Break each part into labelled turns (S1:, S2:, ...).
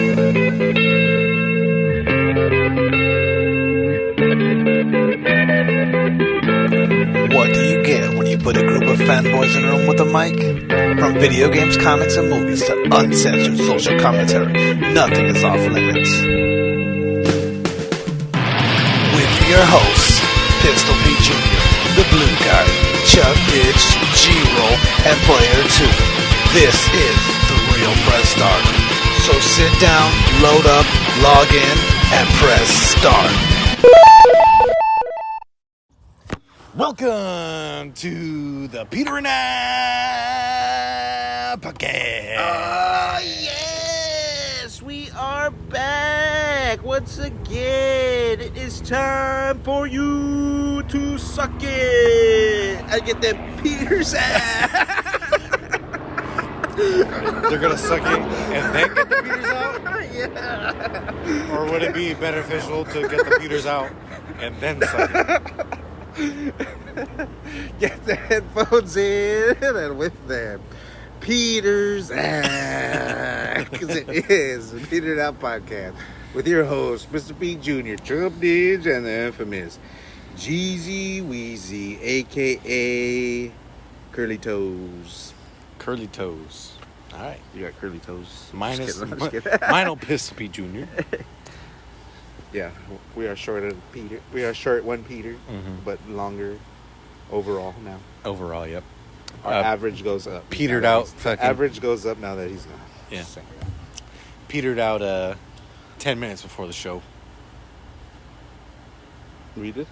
S1: What do you get when you put a group of fanboys in a room with a mic? From video games, comics, and movies to uncensored social commentary, nothing is off limits. With your hosts, Pistol Pete Jr., the Blue Guy, Chubb Dijj, G-Roll, and Player 2. This is The Real Press Start. So sit down, load up, log in, and press start. Welcome to the Peter and I podcast.
S2: Yes, we are back once again. It is time for you to suck it. I get that Peter's ass.
S3: They're gonna suck it and then get the Peters out?
S2: Yeah.
S3: Or would it be beneficial to get the Peters out and then suck it?
S2: Get the headphones in and with them, Peter's ass. Because it is the Peter and Out podcast with your host, Mr. P. Jr., Chubb Dijj, and the infamous Jeezy Weezy, a.k.a. Curly Toes.
S3: Curly toes. All right.
S2: You got curly toes.
S3: Mine is
S2: kidding.
S3: mine'll Pistol P. Jr.
S2: Yeah, we are short of Peter. We are short one Peter, but longer overall now.
S3: Overall, yep.
S2: Our average goes up.
S3: Petered out.
S2: Average goes up now that he's gone.
S3: Yeah. Petered out 10 minutes before the show.
S2: We did?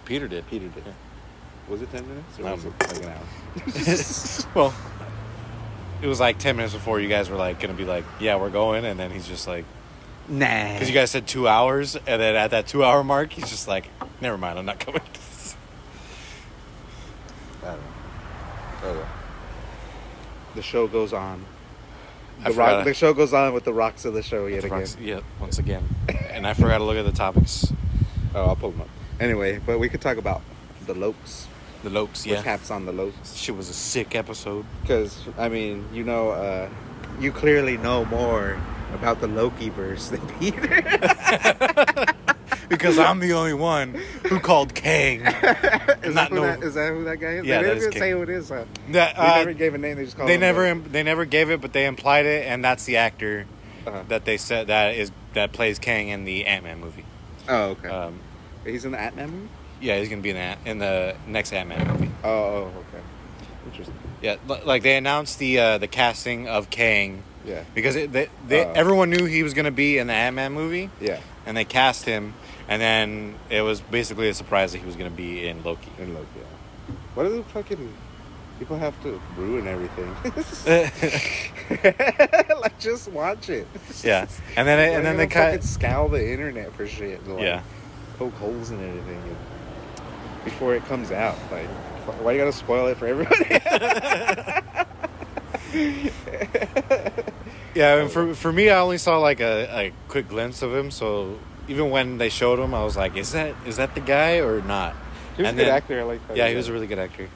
S3: Peter did.
S2: Peter did.
S3: Yeah.
S2: Was it 10 minutes? Or was it like an hour?
S3: Well, it was like 10 minutes before you guys were like going to be like, yeah, we're going. And then he's just like,
S2: nah.
S3: because you guys said 2 hours. And then at that 2 hour mark, he's just like, never mind, I'm not coming.
S2: I don't know. The show goes on. The show goes on with the rocks of the show yet again.
S3: Yeah, once again. And I forgot to look at the topics.
S2: Oh, I'll pull them up. Anyway, but we could talk about the Lokes.
S3: The Lokes, yeah.
S2: Which haps on the Lokes.
S3: Shit was a sick episode.
S2: Because, I mean, you know, you clearly know more about the Loki-verse than Peter.
S3: Because I'm the only one who called Kang.
S2: Is that who that guy is?
S3: Yeah,
S2: they
S3: that
S2: didn't
S3: is
S2: even
S3: King.
S2: say who it is, huh?
S3: That,
S2: they never gave a name, they just called him.
S3: They never gave it, but they implied it, and that's the actor that they said that plays Kang in the Ant-Man movie.
S2: Oh, okay. He's in the Ant-Man movie?
S3: Yeah, he's going to be in the next Ant-Man movie.
S2: Oh, okay. Interesting.
S3: Yeah, like they announced the casting of Kang.
S2: Yeah.
S3: Because everyone knew he was going to be in the Ant-Man movie.
S2: Yeah.
S3: And they cast him, and then it was basically a surprise that he was going to be in Loki.
S2: In Loki, yeah. What do the fucking people have to ruin everything? Like, just watch it.
S3: Yeah. And then they
S2: fucking scour the internet for shit. And,
S3: yeah.
S2: Poke holes in everything before it comes out. Like, why you gotta spoil it for everybody?
S3: Yeah, and for me, I only saw like a quick glimpse of him. So even when they showed him, I was like, "Is that the guy or not?"
S2: He was a good actor. I like that.
S3: Yeah, he was a really good actor.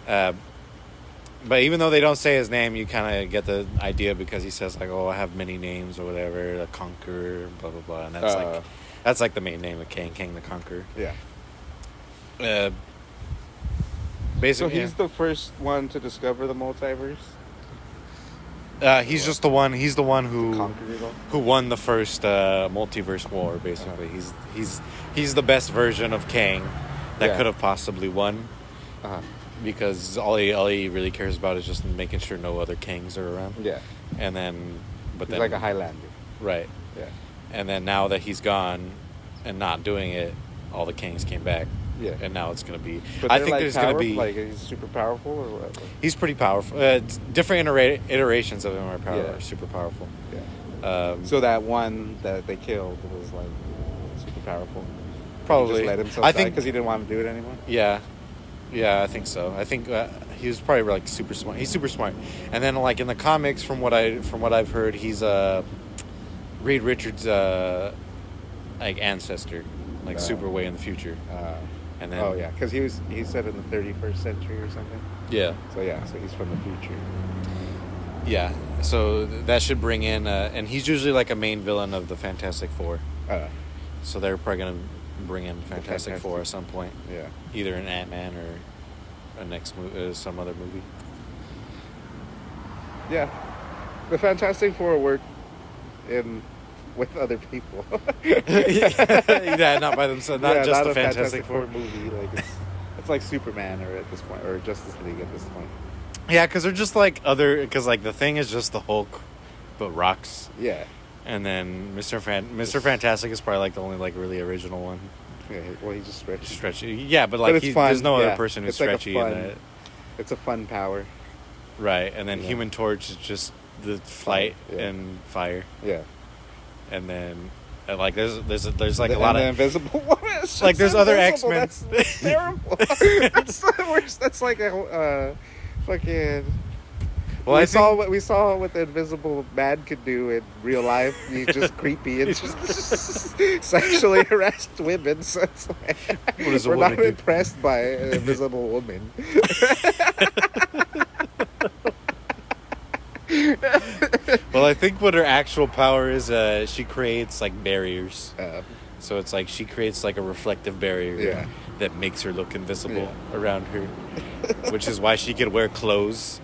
S3: But even though they don't say his name, you kind of get the idea because he says like, "Oh, I have many names" or whatever, the Conqueror, blah blah blah, and that's like the main name of Kang the Conqueror.
S2: Yeah.
S3: Basically,
S2: so he's the first one to discover the multiverse.
S3: He's just the one. He's the one who won the first multiverse war. Basically, he's the best version of Kang that could have possibly won. Because all he really cares about is just making sure no other Kangs are around. Yeah. And then,
S2: he's like a Highlander.
S3: Right.
S2: Yeah.
S3: And then now that he's gone and not doing it, all the Kangs came back.
S2: Yeah.
S3: And now it's going to be...
S2: But I think there's going to be... Like, he's super powerful or what?
S3: He's pretty powerful. Different iterations of him are super powerful.
S2: Yeah. So that one that they killed was, like, super powerful?
S3: Probably.
S2: He just let himself die because he didn't want to do it anymore?
S3: Yeah. Yeah, I think so. I think he was probably, like, super smart. He's super smart. And then, like, in the comics, from what I've heard, he's Reed Richards' like ancestor, like super way in the future. And then
S2: because he said in the 31st century or something.
S3: Yeah.
S2: So he's from the future.
S3: Yeah, so that should bring in, and he's usually like a main villain of the Fantastic Four. So they're probably gonna bring in Fantastic Four at some point.
S2: Yeah,
S3: either an Ant-Man or some other movie.
S2: Yeah, the Fantastic Four work with other people.
S3: Yeah, not by themselves. Not just
S2: not
S3: the
S2: a
S3: Fantastic Four
S2: movie. Like it's like Superman or at this point, or Justice League at this point.
S3: Yeah, because they're just like because like the Thing is just the Hulk, but rocks.
S2: Yeah.
S3: And then Mr. Fantastic is probably like the only like really original one.
S2: Yeah, well, he's just
S3: stretchy. Yeah, but like there's no other person who's stretchy in that.
S2: It's a fun power.
S3: Right, and then Human Torch is just the flight and fire.
S2: Yeah.
S3: And then like there's like a lot of
S2: Invisible Woman.
S3: Like there's other X-Men.
S2: That's terrible. That's the worst. That's like a fucking. Well, we saw what the Invisible Man could do in real life. He's just creepy and just sexually harassed women. So it's like, we're not impressed by an Invisible Woman.
S3: Well, I think what her actual power is, she creates like barriers. So it's like she creates like a reflective barrier that makes her look invisible around her, which is why she could wear clothes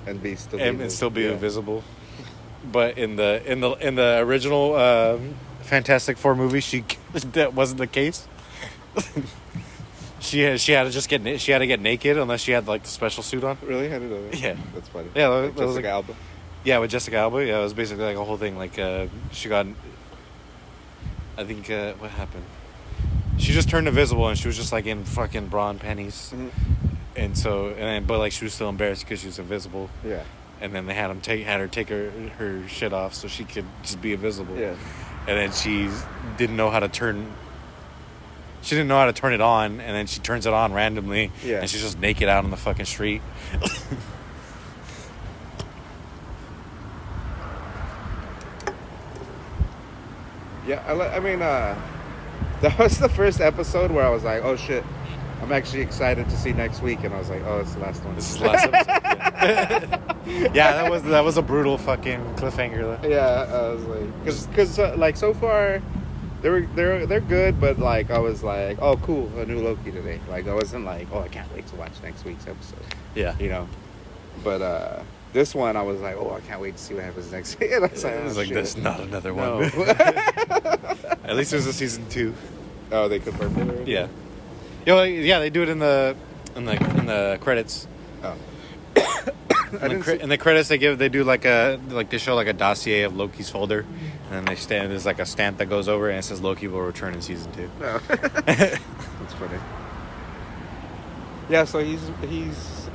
S3: and still be invisible. But in the original Fantastic Four movie, that wasn't the case. She had to get naked unless she had like the special suit on.
S2: Really? I didn't know that.
S3: Yeah,
S2: that's funny.
S3: Yeah,
S2: like Jessica Alba.
S3: Yeah, with Jessica Alba. Yeah, it was basically like a whole thing. Like she got. I think what happened? She just turned invisible and she was just like in fucking bra and panties, but like she was still embarrassed because she was invisible.
S2: Yeah.
S3: And then they had her take her shit off so she could just be invisible.
S2: Yeah.
S3: And then she didn't know how to turn. She didn't know how to turn it on, and then she turns it on randomly.
S2: Yeah.
S3: And she's just naked out on the fucking street.
S2: Yeah, I mean, that was the first episode where I was like, oh shit, I'm actually excited to see next week, and I was like, oh, it's the last one.
S3: This is the last episode. Yeah, that was a brutal fucking cliffhanger.
S2: Yeah, I was like, because like so far, they're good, but like I was like, oh cool, a new Loki today. Like I wasn't like, oh, I can't wait to watch next week's episode.
S3: Yeah,
S2: you know, but this one I was like, oh, I can't wait to see what happens next week. And I was like,
S3: there's not another one. At least there's a season 2.
S2: Oh, they confirmed it already?
S3: Yeah. Yeah, they do it in the credits.
S2: Oh.
S3: In the credits they do they show like a dossier of Loki's folder, and then there's like a stamp that goes over it and it says Loki will return in season 2.
S2: Oh. That's funny. Yeah, so he's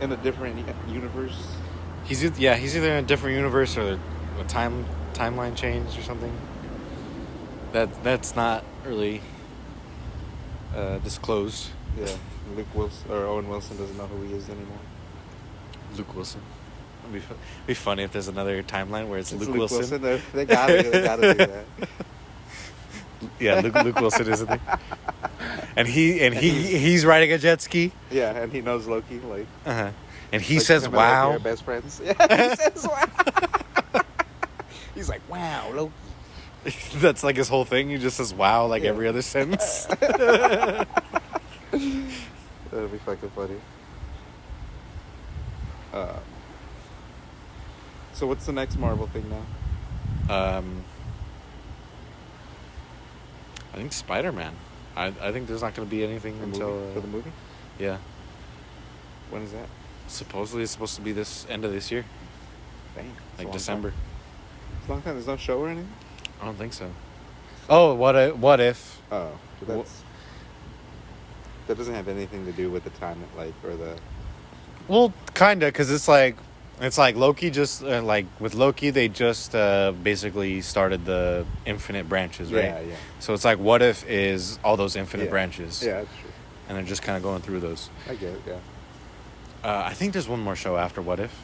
S2: in a different universe.
S3: He's either in a different universe or a timeline change or something. That's not really disclosed.
S2: Yeah, Owen Wilson doesn't know who he is anymore.
S3: Luke Wilson. It'd be funny if there's another timeline where it's Luke Wilson.
S2: They gotta do that.
S3: Yeah, Luke Wilson, isn't he? And he's riding a jet ski.
S2: Yeah, and he knows Loki, like.
S3: Uh-huh. And he says, "Wow."
S2: Like best friends. Yeah, he says, "Wow." He's like, "Wow, Loki."
S3: That's like his whole thing. He just says "wow" like every other sentence.
S2: That'd be fucking funny. So what's the next Marvel thing now?
S3: I think Spider-Man. I think there's not going to be anything
S2: for the movie.
S3: Yeah.
S2: When is that?
S3: Supposedly it's supposed to be this end of this year.
S2: Dang.
S3: Like December.
S2: It's a long time. There's no show or anything?
S3: I don't think so. Oh, what if?
S2: Oh, that doesn't have anything to do with the time, or the.
S3: Well, kinda, because it's like Loki just with Loki they just basically started the infinite branches, right?
S2: Yeah, yeah.
S3: So it's like, what if is all those infinite branches?
S2: Yeah, that's true.
S3: And they're just kind of going through those.
S2: I get it. Yeah.
S3: I think there's one more show after What If.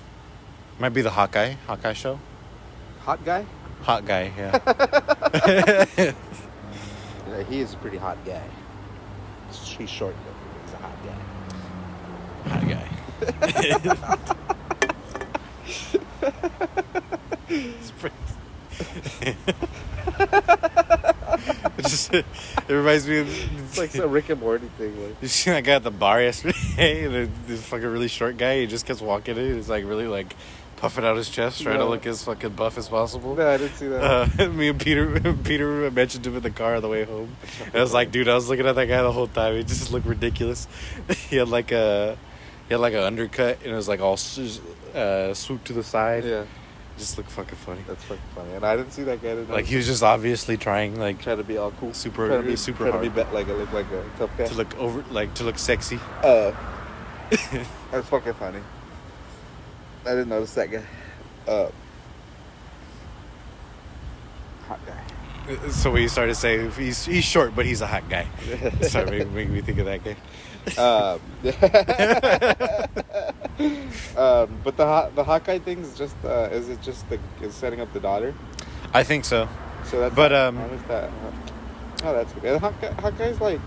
S3: Might be the Hawkeye show.
S2: Hot guy?
S3: Hot guy, yeah.
S2: Yeah, he is a pretty hot guy. He's short, but he's a hot guy.
S3: Hot guy. It reminds me of...
S2: It's like some Rick and Morty thing. Like.
S3: You see that guy at the bar yesterday? This fucking really short guy. He just keeps walking in. He's like really like puffing out his chest, trying to look as fucking buff as possible.
S2: No, I didn't see that.
S3: Me and Peter mentioned him in the car on the way home. And I was like, dude, I was looking at that guy the whole time. He just looked ridiculous. He had like an undercut, and it was like all swooped to the side.
S2: Yeah.
S3: Just looked fucking funny.
S2: That's fucking funny. And I didn't see that guy.
S3: Like he was just obviously trying
S2: to be all cool,
S3: super
S2: hard.
S3: To
S2: look like a tough guy.
S3: To look sexy.
S2: That's fucking funny. I didn't notice that guy. Hot guy.
S3: So we started saying he's short, but he's a hot guy. Sorry, make me think of that guy.
S2: But the hot guy thing is just is it just is setting up the daughter?
S3: I think so.
S2: So that's
S3: but
S2: how is that? Oh, that's good. Hot guy's like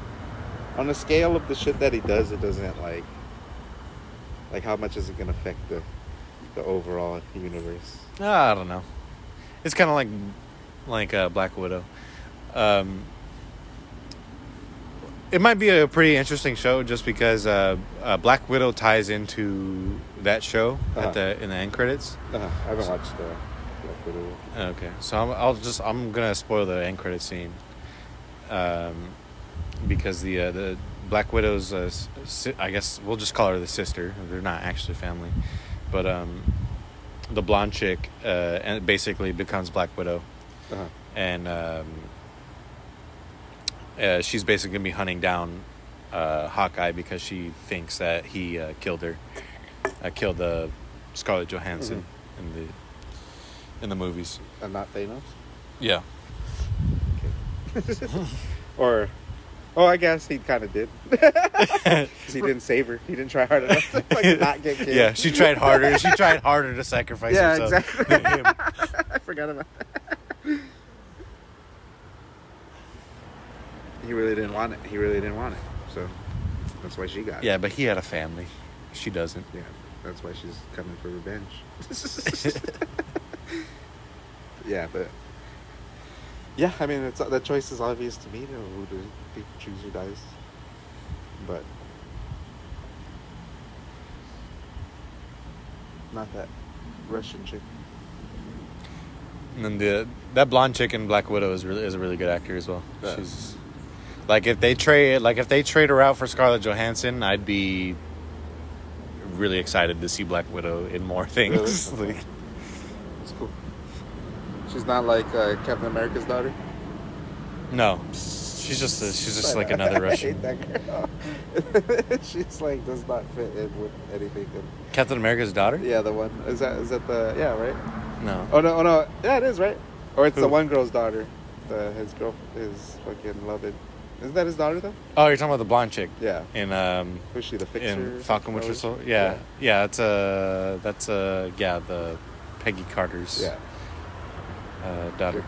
S2: on the scale of the shit that he does. It doesn't like how much is it gonna affect the overall universe?
S3: I don't know. It's kind of like Black Widow. It might be a pretty interesting show just because Black Widow ties into that show in the end credits.
S2: I haven't watched Black Widow.
S3: Okay, so I'm gonna spoil the end credit scene, because the Black Widow's I guess we'll just call her the sister. They're not actually family, but the blonde chick and basically becomes Black Widow, and she's basically gonna be hunting down Hawkeye because she thinks that he killed her, killed Scarlett Johansson in the movies.
S2: And not Thanos.
S3: Yeah.
S2: Okay. I guess he kind of did. Because he didn't save her. He didn't try hard enough to not get killed.
S3: Yeah, she tried harder. She tried harder to sacrifice herself.
S2: Yeah, exactly. I forgot about that. He really didn't want it. So that's why she got it.
S3: Yeah, but he had a family. She doesn't.
S2: Yeah, that's why she's coming for revenge. Yeah, but... Yeah, I mean, the choice is obvious to me. You know, who to choose who dies. But... not that Russian chick.
S3: And then that blonde chick in Black Widow is a really good actor as well.
S2: Yeah.
S3: She's if they trade her out for Scarlett Johansson, I'd be really excited to see Black Widow in more things.
S2: Really? It's cool. She's not like Captain America's daughter.
S3: No, she's just like another Russian.
S2: I hate that girl. She's like does not fit in with anything.
S3: Captain America's daughter?
S2: Yeah, the one is that the right?
S3: No.
S2: Oh no, yeah, it is right. Or it's
S3: Who?
S2: the one girl's daughter. His fucking loved. Isn't that his daughter though?
S3: Oh, you're talking about the blonde chick.
S2: Yeah.
S3: In
S2: who's she, the Fixer?
S3: In Falcon Winter Soldier. Yeah. That's the Peggy Carter's daughter.
S2: Sure.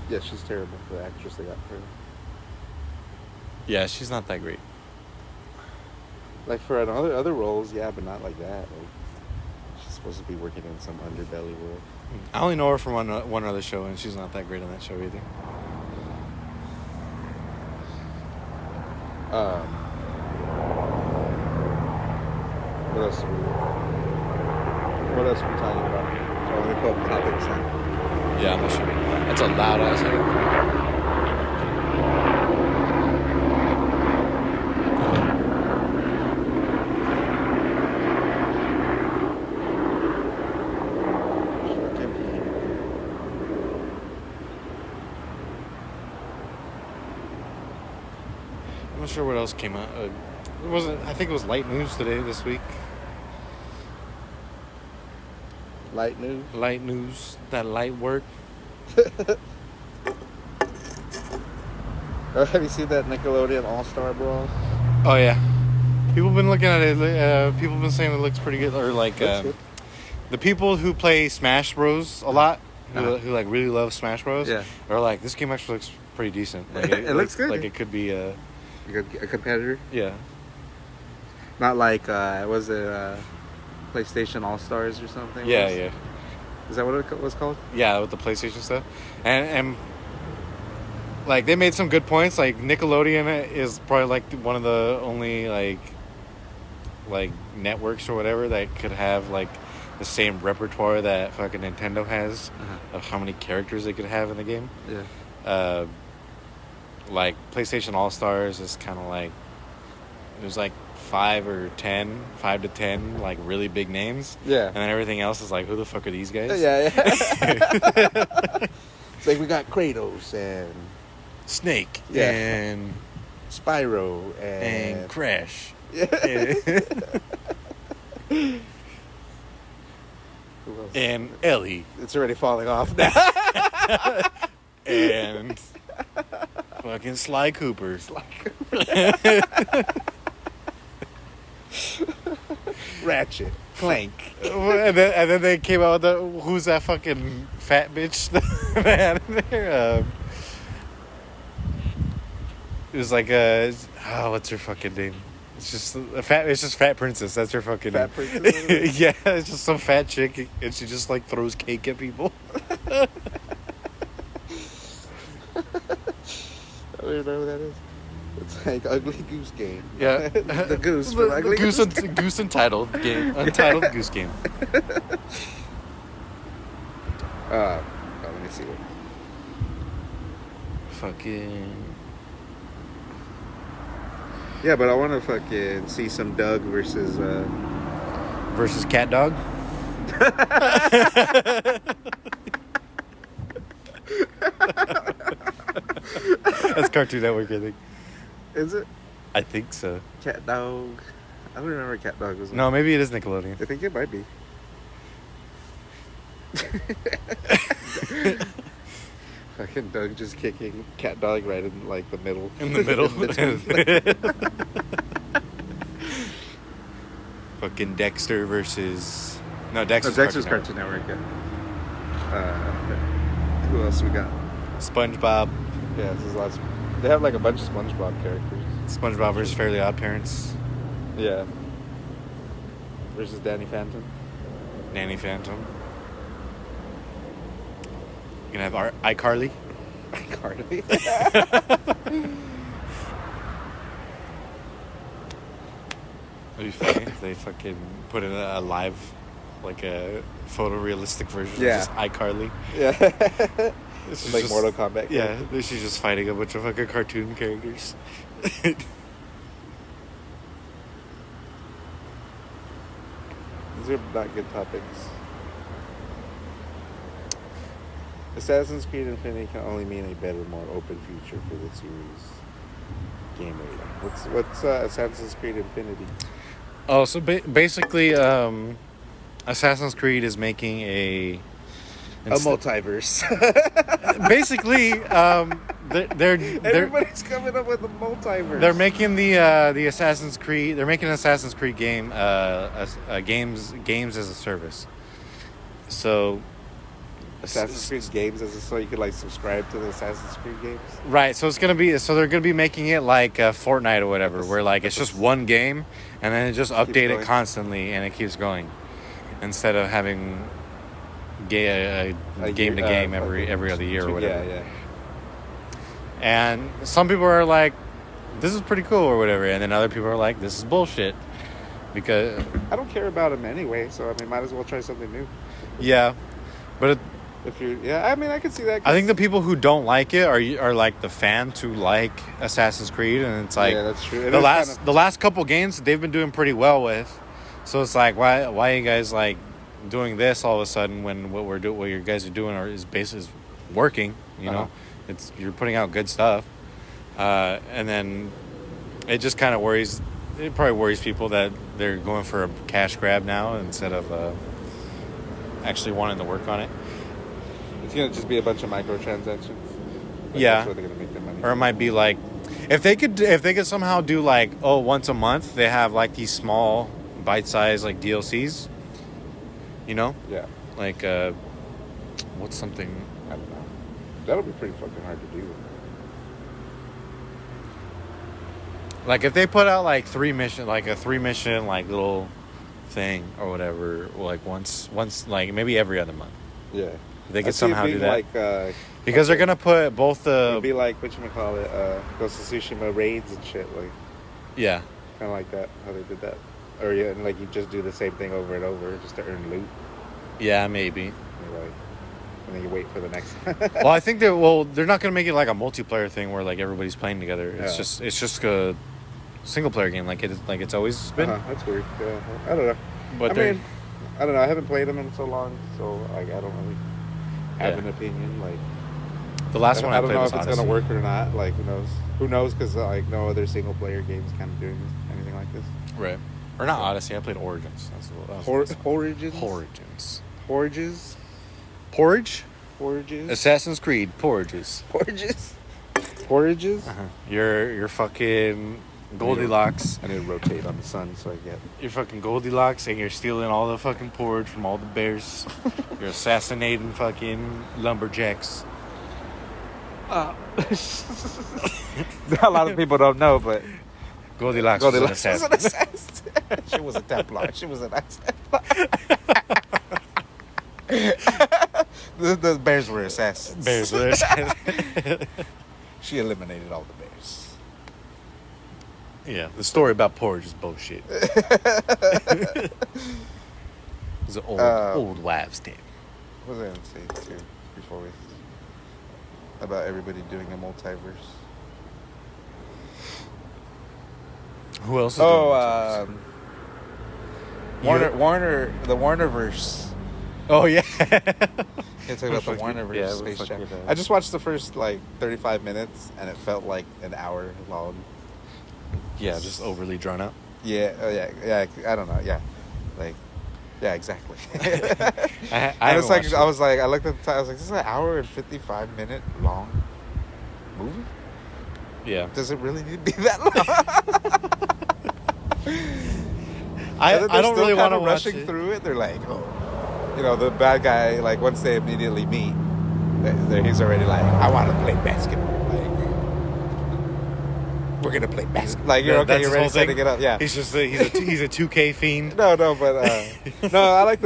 S2: Yeah, she's terrible. The actress they got for her.
S3: Yeah, she's not that great.
S2: Like for other roles, yeah, but not like that. Like she's supposed to be working in some underbelly world.
S3: I only know her from one other show, and she's not that great on that show either.
S2: What else are we talking about? So let me pull up topics now.
S3: Yeah, I'm not sure. That's a loud ass thing. I'm not sure what else came out. It wasn't. I think it was light news this week.
S2: Light news?
S3: Light news. That light work.
S2: Have you seen that Nickelodeon All-Star Brawl?
S3: Oh yeah. People have been looking at it. People have been saying it looks pretty good. Or the people who play Smash Bros. A lot, who like really love Smash Bros.
S2: Yeah.
S3: Are like, this game actually looks pretty decent. Like,
S2: it looks good.
S3: Like it could be
S2: a competitor.
S3: Yeah.
S2: Not like was it PlayStation All Stars or something.
S3: Yeah, yeah.
S2: Is that what it was called?
S3: Yeah, with the PlayStation stuff. And like, they made some good points. Like, Nickelodeon is probably, like, one of the only, like networks or whatever that could have, like, the same repertoire that fucking Nintendo has of how many characters they could have in the game.
S2: Yeah.
S3: Like, PlayStation All-Stars is kind of like... There's, like, 5 to 10, like, really big names.
S2: Yeah.
S3: And then everything else is like, who the fuck are these guys?
S2: Yeah. It's like we got Kratos and...
S3: Snake.
S2: Yeah.
S3: And...
S2: Spyro
S3: And Crash.
S2: Yeah.
S3: And...
S2: Who else?
S3: And Ellie.
S2: It's already falling off now.
S3: And... fucking Sly Cooper.
S2: Ratchet. Clank.
S3: And then they came out with the... Who's that fucking fat bitch that had in there? It was like a... Oh, what's her fucking name? It's just Fat Princess. That's her fucking name.
S2: Fat Princess?
S3: Yeah, it's just some fat chick, and she just, like, throws cake at people.
S2: I don't even know who that is. It's like Ugly Goose Game.
S3: Yeah.
S2: The goose from Ugly Goose Game.
S3: Goose Untitled game. Untitled Goose Game.
S2: Let me see it.
S3: Fucking...
S2: Yeah, but I want to fucking see some Doug versus...
S3: Versus Cat Dog? That's Cartoon Network, I think.
S2: Is it?
S3: I think so.
S2: Cat Dog. I don't remember Cat Dog was.
S3: No, maybe it is Nickelodeon.
S2: I think it might be. Fucking Doug just kicking Cat Dog right in like the middle.
S3: In the middle. Fucking Dexter versus... No, Dexter's
S2: Cartoon Network. Yeah. Who else we got?
S3: SpongeBob.
S2: Yeah, this is lots. They have like a bunch of SpongeBob characters.
S3: SpongeBob versus Fairly Odd Parents.
S2: Yeah. Versus Danny Phantom.
S3: Nanny Phantom. You can have iCarly.
S2: iCarly.
S3: It'd be funny if they fucking put in a live, like a photorealistic version
S2: Yeah.
S3: of just iCarly.
S2: Yeah.
S3: It's
S2: like
S3: just,
S2: Mortal Kombat.
S3: Yeah, she's just fighting a bunch of fucking cartoon characters.
S2: These are not good topics. Assassin's Creed Infinity can only mean a better, more open future for the series. Game rating. What's Assassin's Creed Infinity?
S3: Oh, so basically, Assassin's Creed is making a
S2: multiverse.
S3: Basically, they're
S2: everybody's coming up with a multiverse.
S3: They're making the Assassin's Creed. They're making an Assassin's Creed game, games as a service. So,
S2: Assassin's Creed games so you could like subscribe to the Assassin's Creed games.
S3: Right. So they're gonna be making it like Fortnite or whatever, where like it's just one game and then it just update it constantly and it keeps going, instead of having game to game every other year or whatever.
S2: Yeah.
S3: And some people are like, this is pretty cool or whatever, and then other people are like, this is bullshit, because
S2: I don't care about them anyway, so I mean, might as well try something new.
S3: Yeah, but
S2: if you're, I mean, I can see that.
S3: I think the people who don't like it are like the fans who like Assassin's Creed, and it's like,
S2: yeah, that's true.
S3: The last couple games they've been doing pretty well with, so it's like, why are you guys like doing this all of a sudden when what you guys are doing is working, you know? You're putting out good stuff, and then it just kind of worries. It probably worries people that they're going for a cash grab now instead of actually wanting to work on it.
S2: It's gonna just be a bunch of microtransactions.
S3: Yeah,
S2: that's where they're gonna make their money.
S3: Or it might be like, if they could somehow do like, once a month they have like these small bite-sized like DLCs. You know?
S2: Yeah.
S3: Like, what's something?
S2: I don't know. That'll be pretty fucking hard to do.
S3: Like, if they put out like a 3-mission like little thing or whatever, like once, like maybe every other month.
S2: Yeah.
S3: They could somehow do that.
S2: Like,
S3: because they're gonna put both the.
S2: It'd be like Ghost of Tsushima raids and shit, like.
S3: Yeah.
S2: Kind of like that, how they did that, or yeah, and like you just do the same thing over and over just to earn loot.
S3: Yeah, maybe.
S2: And then you wait for the next.
S3: Well, I think they're not gonna make it like a multiplayer thing where like everybody's playing together. It's just a single player game like it's always been.
S2: That's weird. Yeah, I don't know. But I don't know. I haven't played them in so long, so like I don't really have an opinion. Like
S3: the last one I
S2: don't
S3: played
S2: know
S3: was
S2: if it's gonna work or not. Like who knows? Who knows? Because like no other single player games kind of doing anything like this.
S3: Right. Or not Odyssey. I played Origins.
S2: Origins. Porridges.
S3: Assassin's Creed. Porridges. You're fucking Goldilocks.
S2: I need to rotate on the sun so I get.
S3: You're fucking Goldilocks and you're stealing all the fucking porridge from all the bears. You're assassinating fucking lumberjacks.
S2: A lot of people don't know, but
S3: Goldilocks was an assassin.
S2: She was a Templar. She was a nice Templar. The bears were assassins. She eliminated all the bears.
S3: Yeah, the story about porridge is bullshit. It's an old wives' tale.
S2: What was I going to say too before we about everybody doing a multiverse?
S3: Who else is doing multiverse?
S2: The Warnerverse.
S3: Oh yeah.
S2: Can't talk about the Warnerverse Space Jam. I just watched the first like 35 minutes and it felt like an hour long.
S3: Yeah, just overly drawn out.
S2: Yeah. I don't know. Yeah, like, yeah, exactly.
S3: I
S2: was like, I looked at the time. I was like, this is an hour and 55-minute long movie.
S3: Yeah.
S2: Does it really need to be that long?
S3: I don't really want to watch
S2: rushing through it. They're like, the bad guy. Like once they immediately meet, he's already like, I want to play basketball. Like, we're gonna play basketball. Like you're okay. You're ready setting it up. Yeah.
S3: He's just he's a 2K fiend.
S2: No, but no. I like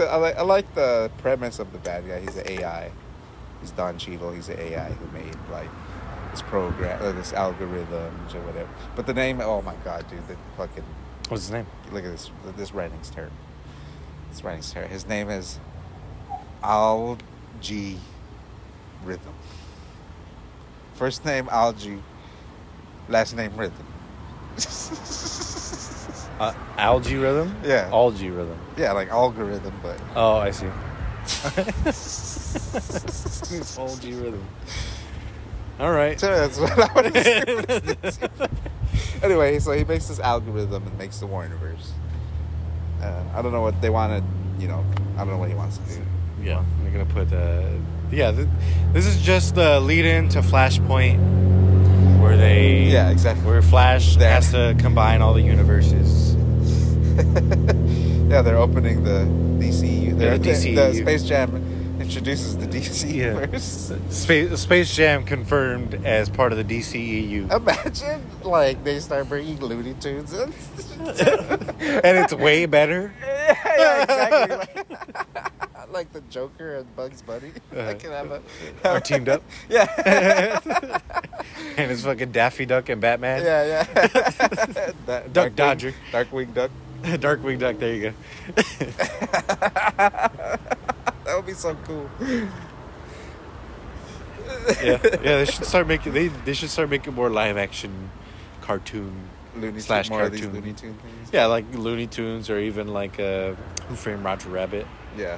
S2: the premise of the bad guy. He's an AI. He's Don Cheadle. He's an AI who made like this program, this algorithms or whatever. But the name, oh my god, dude, the fucking.
S3: What's his name?
S2: Look at this. This writing's terrible. His name is Al-G Rhythm. First name Al-G, last name Rhythm.
S3: Algae rhythm?
S2: Yeah.
S3: Algae rhythm.
S2: Yeah, like algorithm, but.
S3: Oh, I see. Algae rhythm. All right.
S2: So that's what I want to say. Anyway, so he makes this algorithm and makes the Warnerverse. I don't know what they want to, I don't know what he wants to do.
S3: Yeah, they're going to put, this is just the lead-in to Flashpoint, where they...
S2: Yeah, exactly.
S3: Where Flash has to combine all the universes.
S2: Yeah, they're opening the DCU.
S3: The DCU.
S2: The Space Jam introduces the DC universe.
S3: Space Jam confirmed as part of the DCEU.
S2: Imagine, like, they start bringing Looney Tunes in.
S3: And it's way better.
S2: Yeah, exactly. Like the Joker and Bugs Bunny.
S3: Are teamed up.
S2: Yeah.
S3: And it's fucking Daffy Duck and Batman.
S2: Yeah.
S3: Duck Dodger.
S2: Darkwing Duck.
S3: Darkwing Duck, there you go.
S2: That would be so cool.
S3: Yeah. They should start making. They should start making more live action, cartoon
S2: Looney
S3: cartoon.
S2: Looney Tune things.
S3: Yeah, like Looney Tunes or even like Who Framed Roger Rabbit.
S2: Yeah.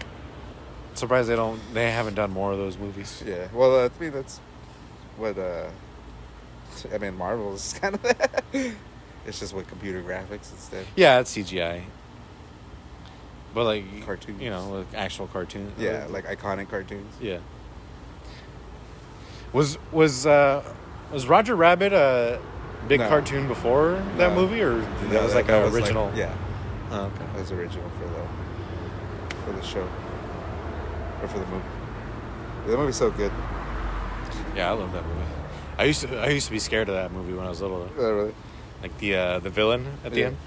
S3: Surprised they haven't done more of those movies.
S2: Yeah. Well, that's what. Marvel's kind of. It's just with computer graphics instead.
S3: Yeah, it's CGI. But like
S2: cartoons,
S3: like actual cartoons.
S2: Yeah, like iconic cartoons.
S3: Yeah. Was Roger Rabbit a big cartoon before that movie, or that was like an original?
S2: Yeah.
S3: Oh, okay.
S2: That was original for the show or for the movie. The movie's so good.
S3: Yeah, I love that movie. I used to be scared of that movie when I was little.
S2: Oh, really?
S3: Like the villain at the end.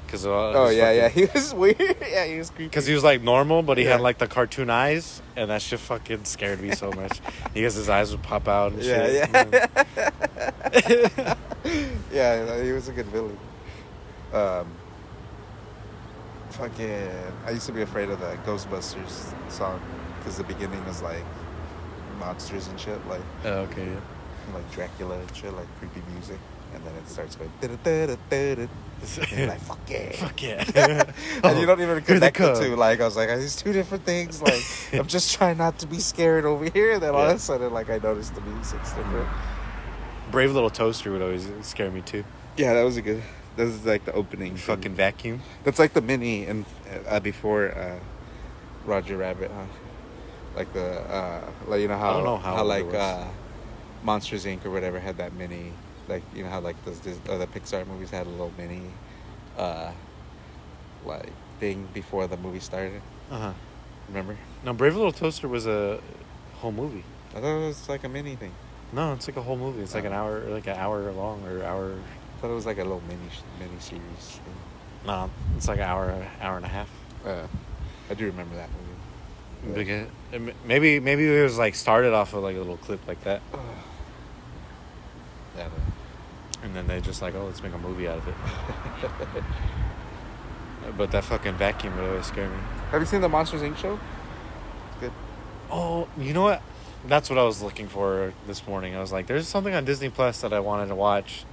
S3: Cause,
S2: yeah, he was weird. Yeah, he was creepy.
S3: Because he was like normal, but he had like the cartoon eyes, and that shit fucking scared me so much. Because his eyes would pop out and shit.
S2: Yeah, he was a good villain. Fucking, I used to be afraid of the Ghostbusters song because the beginning was like monsters and shit, like
S3: Okay.
S2: like Dracula and shit, like creepy music, and then it starts going and you're like fuck yeah,
S3: Fuck yeah.
S2: and you don't even
S3: here they
S2: connect the
S3: come.
S2: two. Like I was like, are these two different things? Like I'm just trying not to be scared over here, and then all of a sudden, like I noticed the music's different.
S3: Brave Little Toaster would always scare me too.
S2: Yeah, that was a good. This is like the opening.
S3: Fucking vacuum.
S2: That's like the mini and before Roger Rabbit, huh? Like the like you know how
S3: I don't know how
S2: like
S3: it was.
S2: Monsters Inc. or whatever had that mini, like you know how like the Pixar movies had a little mini like thing before the movie started. Remember?
S3: No, Brave Little Toaster was a whole movie.
S2: I thought it was like a mini thing.
S3: No, it's like a whole movie. It's like an hour long or hour.
S2: I thought it was like a little mini series thing.
S3: No, it's like an hour and a half.
S2: I do remember that movie.
S3: Because maybe it was like started off with like a little clip like that,
S2: Yeah.
S3: and then they just like, oh, let's make a movie out of it. But that fucking vacuum would always scare me.
S2: Have you seen the Monsters Inc. show? It's good.
S3: Oh, you know what? That's what I was looking for this morning. I was like, there's something on Disney Plus that I wanted to watch,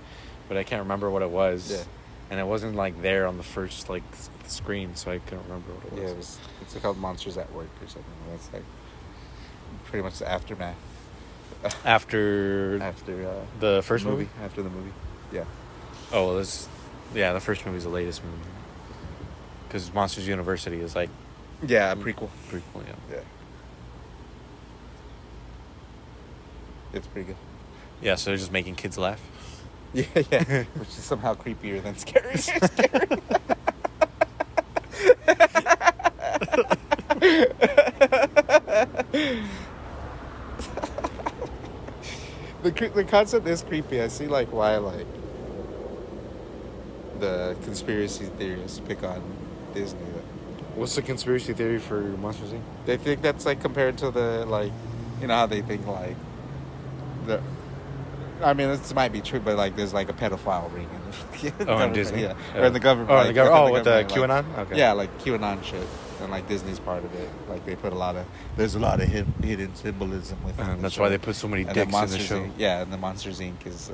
S3: but I can't remember what it was.
S2: Yeah.
S3: And it wasn't like there on the first like screen, so I couldn't remember what it was.
S2: Yeah, it's called Monsters at Work or something. That's like pretty much the aftermath.
S3: After the first movie?
S2: After the movie. Yeah.
S3: Oh, well, the first movie is the latest movie. Because Monsters University is like...
S2: Yeah, a prequel.
S3: Prequel, yeah.
S2: Yeah. It's pretty good.
S3: Yeah, so they're just making kids laugh.
S2: Yeah. Which is somehow creepier than scary. The concept is creepy. I see like why like the conspiracy theorists pick on Disney.
S3: What's the conspiracy theory for Monsters Inc.?
S2: They think that's like compared to the like, you know how they think like the. I mean, this might be true, but like there's like a pedophile ring in the
S3: in Disney,
S2: yeah, or in the government.
S3: Oh,
S2: like,
S3: in the government. Oh, with the
S2: government,
S3: QAnon.
S2: like,
S3: Okay.
S2: Yeah, like QAnon shit, and like Disney's part of it. Like they put there's a lot of hidden symbolism within.
S3: That's why they put so many dicks in the show.
S2: Inc., yeah, and the Monsters Inc. is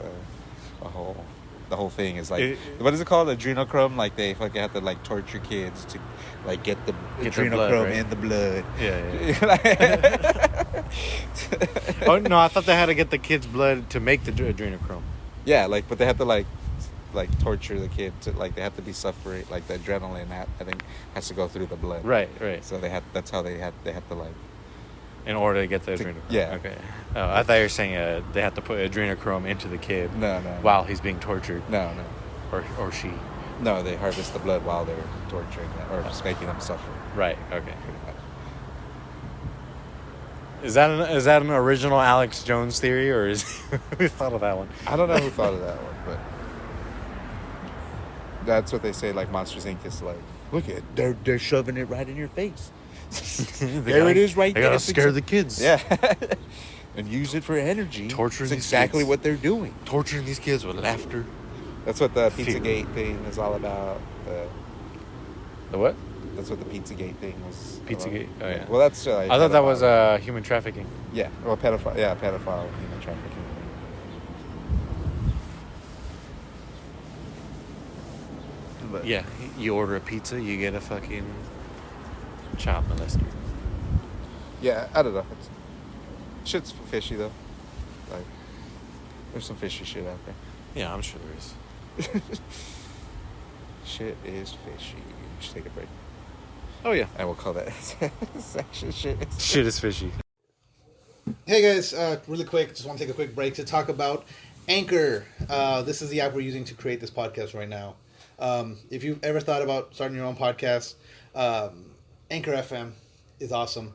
S2: the whole thing is like what is it called? Adrenochrome. Like they fucking have to like torture kids to like get the adrenochrome
S3: blood, right?
S2: in the blood.
S3: Yeah. Oh no, I thought they had to get the kid's blood to make the adrenochrome.
S2: Yeah, like but they have to like torture the kid to like they have to be suffering like the adrenaline I think has to go through the blood.
S3: Right.
S2: So that's how they have to like
S3: in order to get the adrenochrome.
S2: Yeah.
S3: Okay. Oh, I thought you were saying they have to put adrenochrome into the kid.
S2: No.
S3: While he's being tortured.
S2: No.
S3: Or she.
S2: No, they harvest the blood while they're torturing them, or just making them suffer.
S3: Right. Okay.
S2: Pretty much.
S3: Is that an original Alex Jones theory, or is who thought of that one?
S2: I don't know who thought of that one, but that's what they say. Like Monsters Inc. is like, look at they're shoving it right in your face. There it is, right
S3: they
S2: there.
S3: They gotta scare the kids.
S2: Yeah, and use it for energy.
S3: Torturing
S2: That's
S3: these
S2: exactly
S3: kids.
S2: what they're doing.
S3: Torturing these kids with laughter.
S2: That's what the Pizzagate thing is all about.
S3: The what?
S2: That's what the Pizzagate thing was.
S3: Pizzagate. Oh yeah.
S2: Well, that's.
S3: I thought that was human trafficking.
S2: Yeah. Well, pedophile. Yeah, pedophile human trafficking. But
S3: Yeah, you order a pizza, you get a fucking child molester.
S2: Yeah, I don't know. Shit's fishy though. Like, there's some fishy shit out there.
S3: Yeah, I'm sure there is.
S2: Shit is fishy. We should take a break.
S3: Oh yeah.
S2: I will call that section shit.
S3: Shit is fishy.
S1: Hey guys, really quick, just want to take a quick break to talk about Anchor. This is the app we're using to create this podcast right now. If you've ever thought about starting your own podcast, Anchor FM is awesome.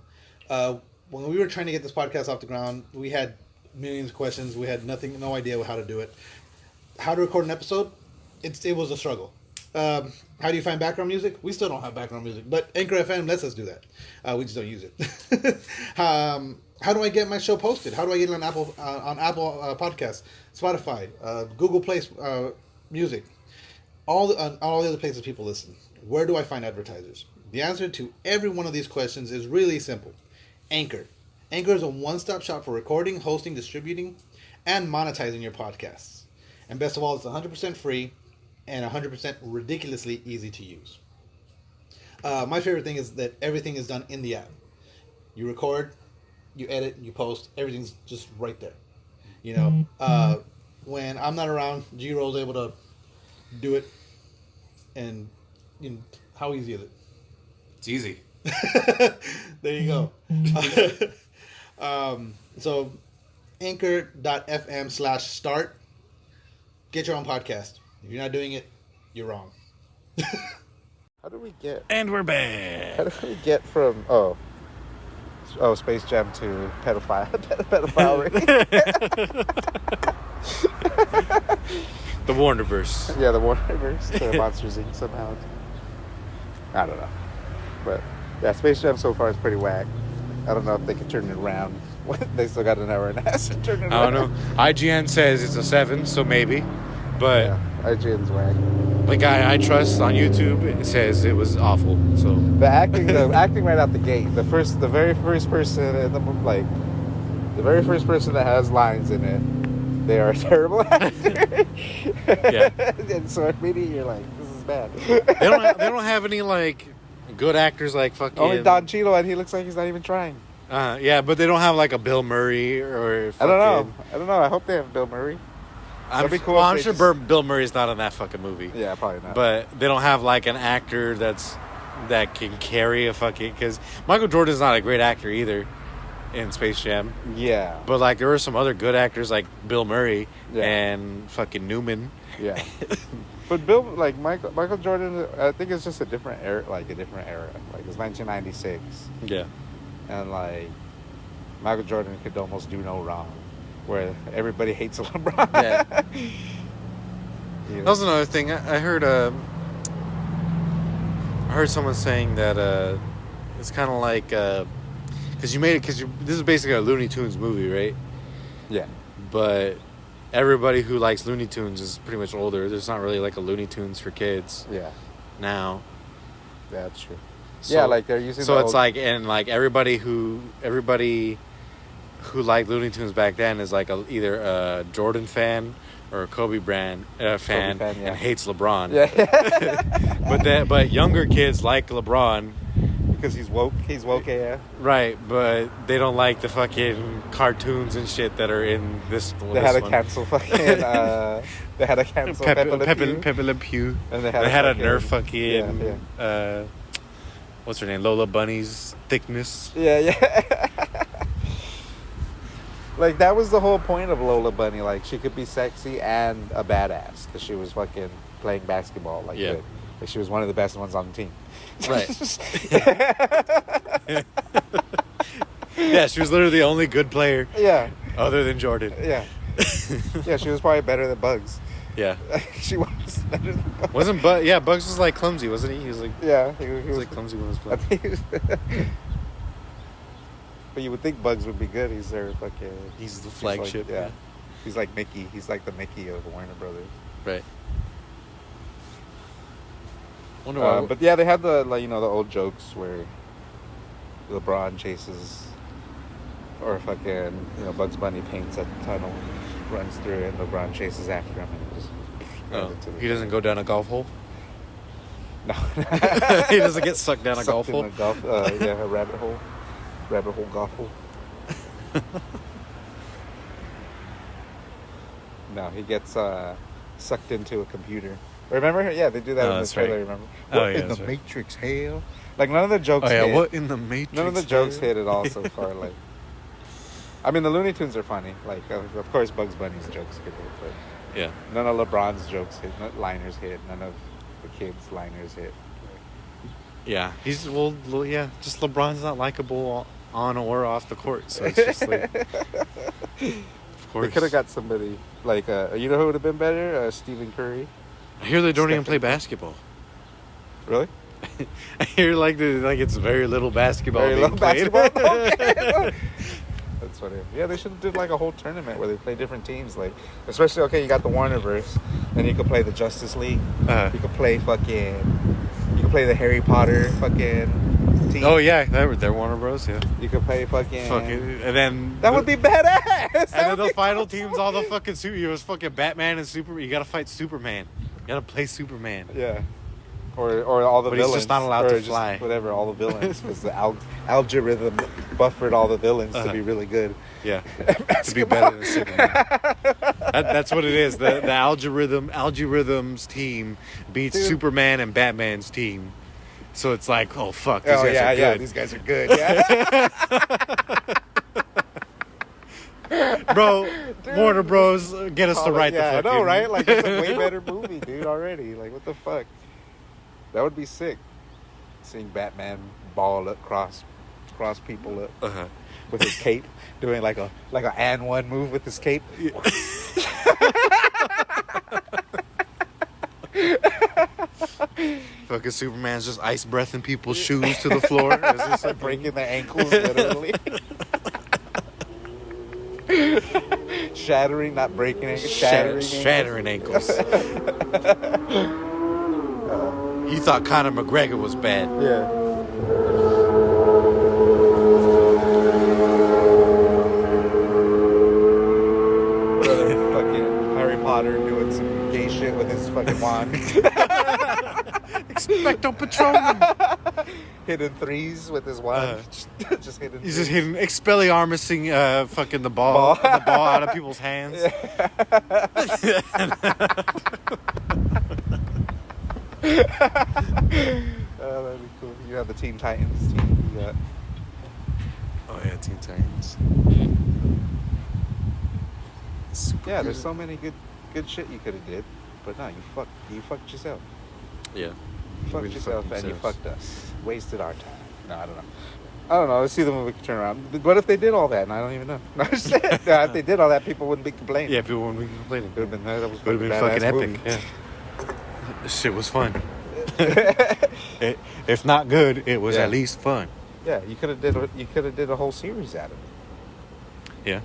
S1: When we were trying to get this podcast off the ground, we had millions of questions. We had no idea how to do it. How to record an episode, it was a struggle.
S4: How do you find background music? We still don't have background music, but Anchor FM lets us do that. We just don't use it. How do I get my show posted? How do I get it on Apple Podcasts, Spotify, Google Play Music, all the other places people listen? Where do I find advertisers? The answer to every one of these questions is really simple. Anchor. Anchor is a one-stop shop for recording, hosting, distributing, and monetizing your podcasts. And best of all, it's 100% free and 100% ridiculously easy to use. My favorite thing is that everything is done in the app. You record, you edit, you post, everything's just right there. You know, when I'm not around, G-Roll's able to do it. And you know, how easy is it?
S3: It's easy.
S4: There you go. So anchor.fm/start. Get your own podcast. If you're not doing it, you're wrong.
S2: How do we get?
S3: And we're back.
S2: How do we get from Space Jam to pedophile?
S3: The Warnerverse.
S2: Yeah, the Warnerverse to Monsters Inc. somehow. I don't know, but yeah, Space Jam so far is pretty whack. I don't know if they can turn it around. They still got an hour and a half to turn it around.
S3: I don't know. IGN says it's a 7, so maybe. But
S2: yeah, IGN's whack.
S3: the guy I trust on YouTube says it was awful. So
S2: The acting right out the gate. The very first person in the the very first person that has lines in it, they are a terrible actor.
S3: Yeah.
S2: And so immediately you're like, this is bad.
S3: they don't have any like good actors like fucking.
S2: Only Don Cheadle, and he looks like he's not even trying.
S3: Yeah, but they don't have like a Bill Murray or.
S2: I don't know. I hope they have Bill Murray.
S3: I'm sure Bill Murray's not in that fucking movie.
S2: Yeah, probably not.
S3: But they don't have like an actor that can carry a fucking, because Michael Jordan's not a great actor either in Space Jam.
S2: Yeah.
S3: But like there were some other good actors like Bill Murray and fucking Newman.
S2: Yeah. But Michael Jordan, I think it's just a different era. Like it's 1996.
S3: Yeah.
S2: And like Michael Jordan could almost do no wrong, where everybody hates LeBron.
S3: Yeah.
S2: You know?
S3: That was another thing. I heard someone saying that it's kind of like because this is basically a Looney Tunes movie, right?
S2: Yeah.
S3: But everybody who likes Looney Tunes is pretty much older. There's not really like a Looney Tunes for kids.
S2: Yeah.
S3: Now.
S2: Yeah, that's true.
S3: So,
S2: yeah, like they're using.
S3: So it's like, and like everybody who liked Looney Tunes back then is like either a Jordan fan or a Kobe fan,
S2: yeah.
S3: and hates LeBron.
S2: Yeah.
S3: but younger kids like LeBron
S2: because he's woke. He's woke AF.
S3: Right, but they don't like the fucking cartoons and shit that are in this.
S2: They had to cancel fucking. They had to cancel
S3: Pepe Le Pew.
S2: And they
S3: had a nerf fucking.
S2: Yeah.
S3: What's her name? Lola Bunny's thickness.
S2: Yeah. Like, that was the whole point of Lola Bunny. Like, she could be sexy and a badass because she was fucking playing basketball. Like, good. Like, she was one of the best ones on the team.
S3: Right. Yeah, she was literally the only good player.
S2: Yeah.
S3: Other than Jordan.
S2: Yeah. Yeah, she was probably better than Bugs.
S3: Yeah.
S2: She was better than Bugs.
S3: Bugs was like clumsy, wasn't he? He was like,
S2: yeah,
S3: he was like clumsy when he was playing.
S2: But you would think Bugs would be good. He's their fucking.
S3: He's the flagship.
S2: Like, yeah. He's like Mickey. He's like the Mickey of Warner Brothers.
S3: Right. Wonder why.
S2: But yeah, they had the the old jokes where LeBron chases, or fucking Bugs Bunny paints a tunnel, runs through it, and LeBron chases after him, and just.
S3: He doesn't go down a golf hole?
S2: No.
S3: He doesn't get sucked down a golf hole?
S2: A rabbit hole. Rabbit hole golf hole. No, he gets sucked into a computer. Remember? Yeah, they do that in the trailer, remember? What in the Matrix, hell? Like, none of the jokes hit.
S3: What in the Matrix?
S2: None of the jokes hit at all so far. Like, I mean, the Looney Tunes are funny. Like, of course, Bugs Bunny's jokes hit, but
S3: yeah,
S2: none of LeBron's jokes hit. Liners hit. None of the kids' liners hit.
S3: Yeah, just LeBron's not likable on or off the court, so it's just like, of course.
S2: They could have got somebody like, you know who would have been better? Stephen Curry.
S3: I hear they don't even play basketball.
S2: Really?
S3: I hear like it's very little basketball.
S2: Very
S3: being
S2: little
S3: played.
S2: basketball. Okay. That's funny. Yeah, they should have did like a whole tournament where they play different teams. Like, especially you got the Warnerverse, then you could play the Justice League. You could play the Harry Potter fucking team.
S3: Oh yeah, they're Warner Bros. Yeah.
S2: You could play fucking
S3: And then
S2: that would be badass.
S3: And then the final team's all the fucking it was fucking Batman and Superman. You gotta fight Superman. You gotta play Superman.
S2: Yeah. Or all the
S3: but
S2: villains.
S3: He's just not allowed to fly.
S2: Whatever, all the villains. Because the algorithm buffered all the villains to be really good.
S3: Yeah. To be better than Superman. That's what it is. The algorithm's team beats Superman and Batman's team. So it's like, oh fuck, these guys are good.
S2: These guys are good. Yeah.
S3: Bro, dude, Warner Bros. Get us to write the fucking...
S2: I know, right? Like, it's a way better movie, dude, already. Like, what the fuck? That would be sick. Seeing Batman ball up, cross people up with his cape, doing like a and one move with his cape. Yeah.
S3: Fucking Superman's just ice breathing people's shoes to the floor.
S2: It's just breaking their ankles, literally. Shattering, not breaking ankles.
S3: Shattering ankles. You thought Conor McGregor was bad.
S2: Yeah. Fucking Harry Potter doing some gay shit with his fucking wand.
S3: Expecto Patronum.
S2: Hitting threes with his wand. Just hitting.
S3: He's just hitting Expelliarmusing fucking the ball out of people's hands.
S2: Oh, that'd be cool. You have the Teen Titans team. Yeah.
S3: Oh yeah, Teen Titans.
S2: Yeah, there's so many good shit you could have did, but no, you fucked yourself.
S3: Yeah.
S2: You fucked yourself and you fucked us. Wasted our time. No, I don't know. Let's see the movie turn around. What if they did all that? And I don't even know. No, if they did all that, people wouldn't be complaining.
S3: Yeah, people wouldn't be complaining.
S2: It would have been
S3: fucking epic.
S2: Movie.
S3: Yeah. This shit was fun. If not good, it was at least fun.
S2: Yeah, you could have did a whole series out of it.
S3: Yeah.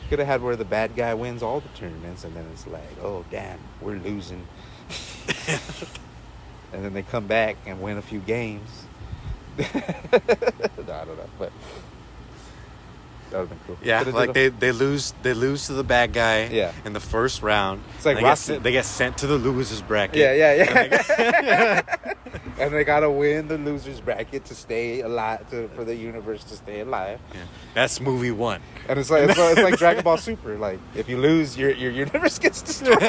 S2: You could have had where the bad guy wins all the tournaments, and then it's like, oh damn, we're losing. And then they come back and win a few games. No, I don't know, but that would have been cool.
S3: Yeah, like they lose to the bad guy in the first round.
S2: It's like
S3: they get sent to the losers bracket.
S2: Yeah. And they gotta win the losers bracket to stay alive, for the universe to stay alive.
S3: Yeah. That's movie one.
S2: And it's like Dragon Ball Super. Like, if you lose, your universe gets destroyed.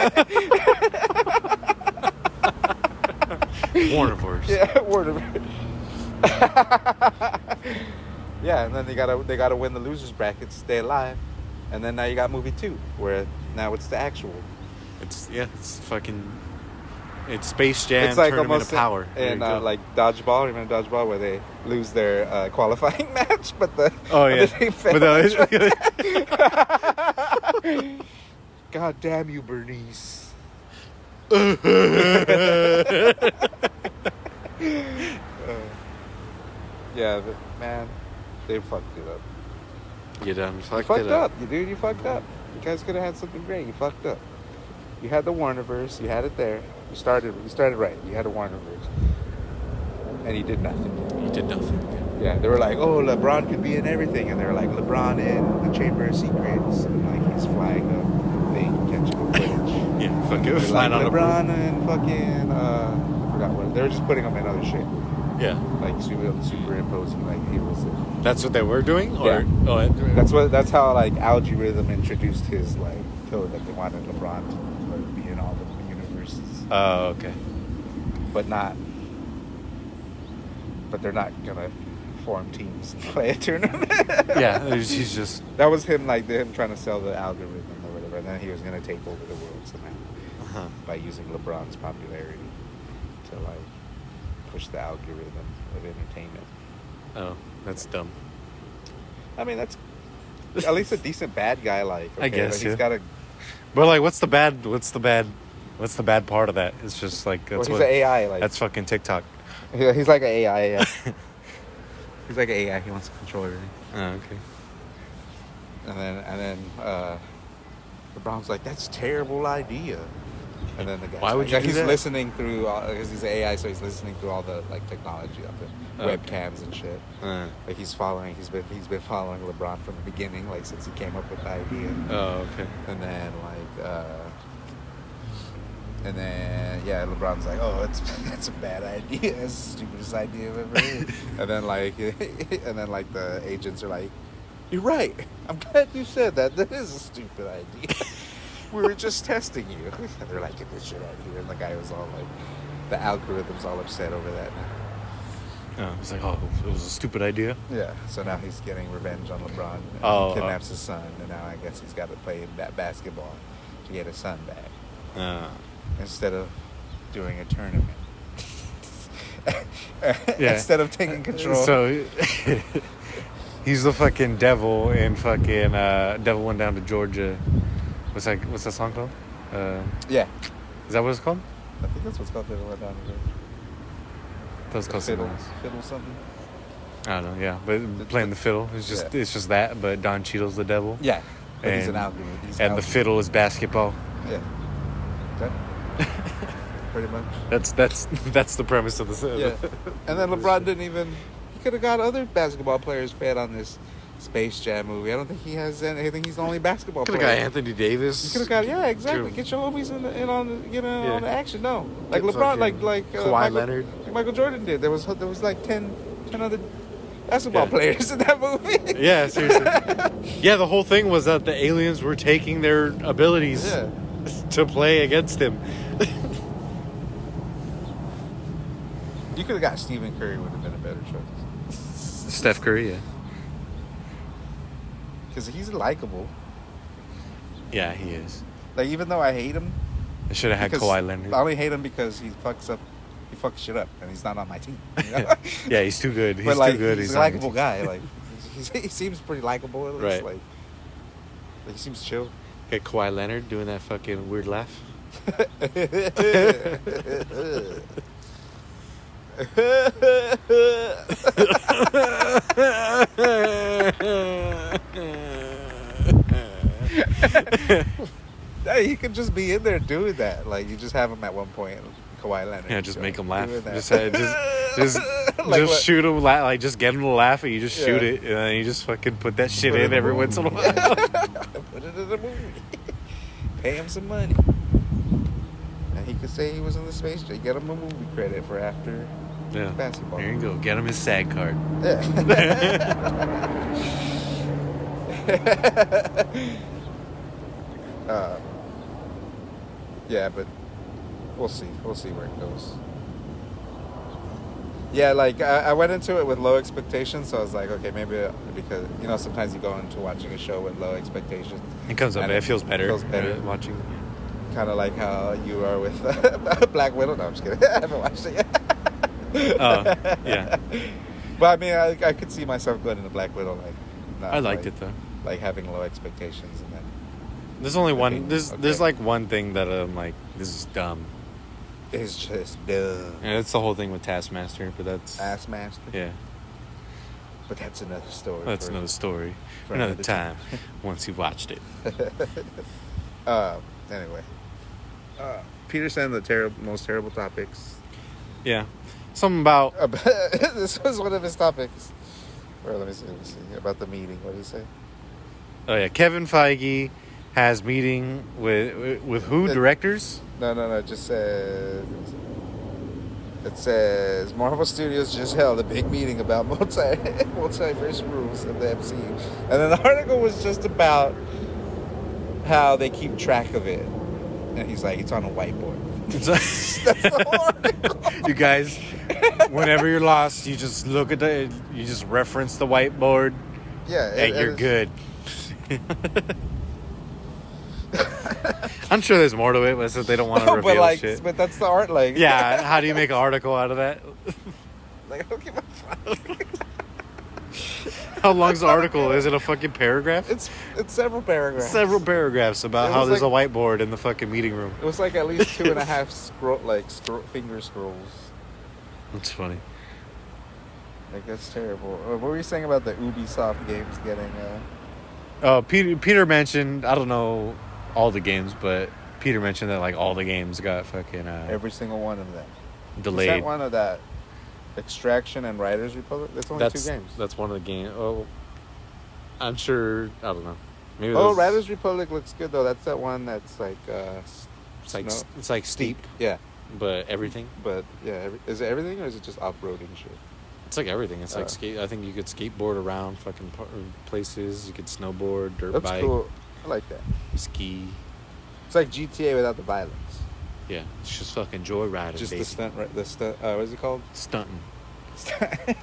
S3: Warnerverse.
S2: Yeah, Warnerverse. Yeah, and then they gotta win the losers bracket to stay alive, and then now you got movie 2, where now it's the actual.
S3: It's Space Jam. It's like Tournament of Power.
S2: And like Dodgeball, remember Dodgeball, where they lose their qualifying match, but the God damn you, Bernice. Yeah, but man, they fucked it up.
S3: You done fucked
S2: it up. You fucked up. You guys could have had something great. You fucked up. You had the Warnerverse. You had it there. You started right. You had a Warnerverse. And you did nothing. Yeah, they were like, oh, LeBron could be in everything. And they were like, LeBron in the Chamber of Secrets. And like, he's flying a thing, catching footage.
S3: Yeah, fucking flying
S2: like on LeBron and fucking, I forgot what. They were just putting him in other shit.
S3: Yeah.
S2: Like superimposing like he was in.
S3: That's what they were doing? Or
S2: that's how like algorithm introduced his like code that they wanted LeBron to be in all the universes.
S3: Oh, okay.
S2: But they're not gonna form teams and play a tournament.
S3: Yeah, he's just
S2: that was him trying to sell the algorithm or whatever, and then he was gonna take over the world somehow by using LeBron's popularity to like push the algorithm of entertainment.
S3: Oh, that's dumb.
S2: I mean, that's at least a decent bad guy. Like, okay,
S3: I guess
S2: he's got a.
S3: But like, what's the bad What's the bad part of that? It's just like
S2: Well, he's an AI. Like
S3: that's fucking TikTok.
S2: he's like an AI. Yeah. He's like an AI. He wants to control everything.
S3: Oh, okay.
S2: And then LeBron's like, "That's a terrible idea." And then the guy,
S3: Why would you do
S2: he's
S3: that?
S2: listening through because he's an AI, so he's listening through all the like technology of the webcams and shit. Like he's been following LeBron from the beginning, like since he came up with the idea.
S3: Oh, okay.
S2: And then yeah, LeBron's like, "Oh, that's a bad idea. That's the stupidest idea I've ever heard." and then the agents are like, "You're right. I'm glad you said that. That is a stupid idea. We were just testing you." And they're like, "Get this shit out of here." And the guy was all like, the algorithm's all upset over that now.
S3: Oh, it's like, oh, it was a stupid idea.
S2: Yeah. So now he's getting revenge on LeBron. And he kidnaps his son, and now I guess he's got to play basketball to get his son back. Instead of doing a tournament.
S3: Yeah.
S2: Instead of taking control.
S3: So he's the fucking devil in fucking Devil Went Down to Georgia. What's that song called?
S2: Yeah.
S3: Is that what it's called?
S2: I think that's what's called Devil Went Down to Georgia.
S3: That was called something else.
S2: Fiddle something?
S3: I don't know, yeah. But playing the fiddle, it's just that, but Don Cheadle's the devil.
S2: Yeah. But
S3: And,
S2: he's an algorithm.
S3: and the fiddle is basketball.
S2: Yeah. Okay. Pretty much.
S3: That's the premise of the
S2: Yeah. And then LeBron didn't even... He could have got other basketball players fed on this Space Jam movie. I don't think he has any... I think he's the only basketball player.
S3: Could have got Anthony Davis.
S2: You could have got... Yeah, exactly. Get your homies on the action. No. Like
S3: Get
S2: LeBron,
S3: fucking
S2: like
S3: Kawhi Leonard.
S2: Michael Jordan did. There was like 10 other basketball players in that movie.
S3: Yeah, seriously. Yeah, the whole thing was that the aliens were taking their abilities to play against him.
S2: You could have got Stephen Curry, would have been a better choice.
S3: Steph Curry, yeah.
S2: Because he's likable.
S3: Yeah, he is.
S2: Like, even though I hate him...
S3: I should have had Kawhi Leonard.
S2: I only hate him because he fucks shit up, and he's not on my team. You know?
S3: Yeah, he's too good. He's
S2: but,
S3: too good.
S2: He's a likable guy. Like, he seems pretty likable, at least.
S3: Right.
S2: Like, he seems chill.
S3: Get Kawhi Leonard doing that fucking weird laugh.
S2: Hey, he could just be in there doing that. Like, you just have him at one point, Kawhi Leonard.
S3: Yeah, just make him laugh.
S2: doing that.
S3: Just shoot him. Like, just get him to laugh, and you just shoot it, and then you just fucking put that shit in every once in a while.
S2: Put it in the movie. Pay him some money, and he could say he was in the Space Jam. Get him a movie credit for after basketball.
S3: There you go. Get him his SAG card.
S2: Yeah, but we'll see. We'll see where it goes. Yeah, like I went into it with low expectations, so I was like, okay, maybe because sometimes you go into watching a show with low expectations.
S3: It comes up. It feels better.
S2: It feels better
S3: watching.
S2: Kind of like how you are with Black Widow. No, I'm just kidding. I haven't watched it yet.
S3: Yeah.
S2: But I mean, I could see myself going into Black Widow.
S3: I liked it though.
S2: Like having low expectations, and then
S3: there's only one. There's like one thing that I'm like, this is dumb.
S2: It's just dumb.
S3: And it's the whole thing with Taskmaster, but that's
S2: Taskmaster.
S3: Yeah.
S2: But that's another story.
S3: That's another story for another time. Once you've watched it.
S2: Anyway. Peter sent the most terrible topics.
S3: Yeah. Something about...
S2: This was one of his topics. Or let me see. About the meeting. What did he say?
S3: Oh, yeah. Kevin Feige has meeting with who? Directors?
S2: No. It just says... It says, Marvel Studios just held a big meeting about multiverse rules of the MCU. And then the article was just about how they keep track of it. And he's like, it's on a whiteboard. That's the whole article.
S3: You guys, whenever you're lost, you just look at you just reference the whiteboard.
S2: Yeah.
S3: And you're good. I'm sure there's more to it, but they don't want to reveal shit.
S2: But that's the art, like.
S3: Yeah, how do you make an article out of that?
S2: Like, I don't give a fuck.
S3: How long's the article? Is it a fucking paragraph?
S2: It's several paragraphs.
S3: Several paragraphs about
S2: It
S3: how
S2: was
S3: there's
S2: like-
S3: a whiteboard in the fucking meeting room.
S2: It was like at least 2.5 finger scrolls.
S3: That's funny.
S2: Like, that's terrible. What were you saying about the Ubisoft games getting...
S3: Peter mentioned, I don't know all the games, but Peter mentioned that like all the games got fucking
S2: every single one of them.
S3: delayed.
S2: Is that one of that Extraction and Riders Republic? That's only 2 games.
S3: That's one of the games. Oh, I'm sure. I don't know. Maybe.
S2: Riders Republic looks good though. That's that one that's like
S3: it's like steep,
S2: Yeah,
S3: but everything.
S2: but yeah, is it everything or is it just off-roading shit?
S3: It's like everything. It's like skate. I think you could skateboard around fucking places. You could snowboard, dirt
S2: That's
S3: bike,
S2: cool. I like that.
S3: ski.
S2: It's like GTA without the violence.
S3: Yeah, it's just fucking joyriding.
S2: Just
S3: basically.
S2: the stunt. What is it called?
S3: Stuntin'.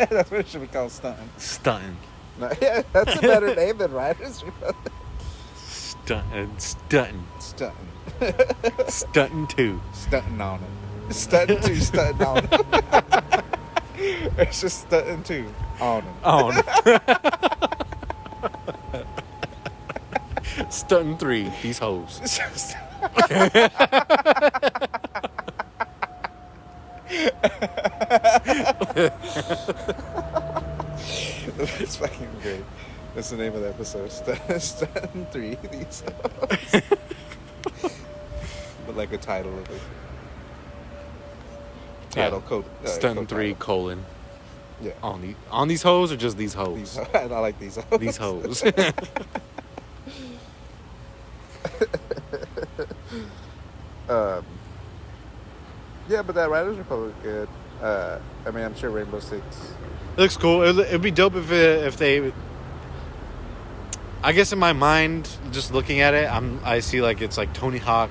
S2: That's what it should be called, stunting.
S3: Stuntin'.
S2: No, yeah, that's a better name than Riders Republic.
S3: Stuntin'.
S2: Stunting.
S3: Stuntin' 2.
S2: Stunting on it. Stunting 2, stunting on it. It's just stunting 2 on it.
S3: On. Stuntin' 3. These hoes.
S2: It's just- That's fucking great. That's the name of the episode. Stunting 3. These hoes. But like a title of it. Title code.
S3: Stuntin'
S2: code
S3: 3
S2: title.
S3: colon.
S2: Yeah.
S3: On these hoes or just these hoes?
S2: These, I like these hoes.
S3: These hoes.
S2: Yeah, but that Riders Republic is good. I mean, I'm sure Rainbow Six.
S3: It looks cool. It'd be dope if they. I guess in my mind, just looking at it, I see like it's like Tony Hawk,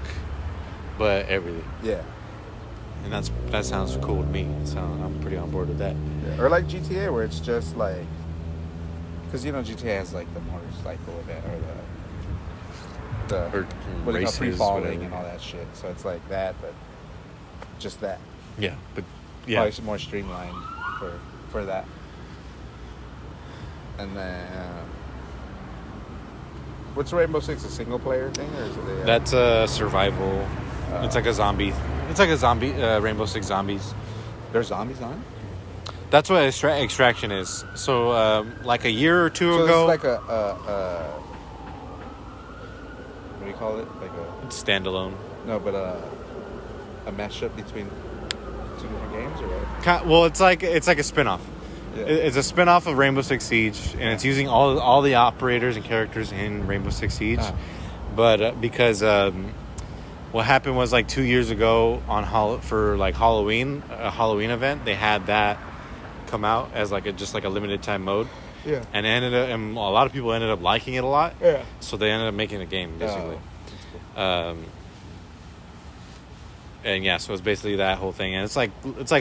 S3: but everything,
S2: Yeah.
S3: and that sounds cool to me. So I'm pretty on board with that.
S2: Yeah. Or like GTA, where it's just like, because you know GTA has like the motorcycle event or the
S3: Or
S2: what do you call
S3: races,
S2: free falling
S3: whatever.
S2: and all that shit. So it's like that, but just that.
S3: Yeah, but yeah,
S2: Probably more streamlined for that. And then, what's Rainbow Six, a single player thing, or is it a?
S3: that's a survival. It's like a zombie. It's like a zombie. Rainbow Six Zombies.
S2: There's zombies on it.
S3: That's what Extraction is. So, like a year or two
S2: So
S3: ago,
S2: it's like a what do you call it? Like a
S3: standalone.
S2: a mashup between 2 different games, or what?
S3: Well, it's like a spinoff.
S2: Yeah.
S3: It's a spinoff of Rainbow Six Siege, and it's using all the operators and characters in Rainbow Six Siege. But because what happened was like 2 years ago for like Halloween, a Halloween event, they had that come out as like just like a limited time mode.
S2: Yeah.
S3: And a lot of people ended up liking it a lot.
S2: Yeah.
S3: So they ended up making a game basically.
S2: That's cool.
S3: And yeah, so it's basically that whole thing, and it's like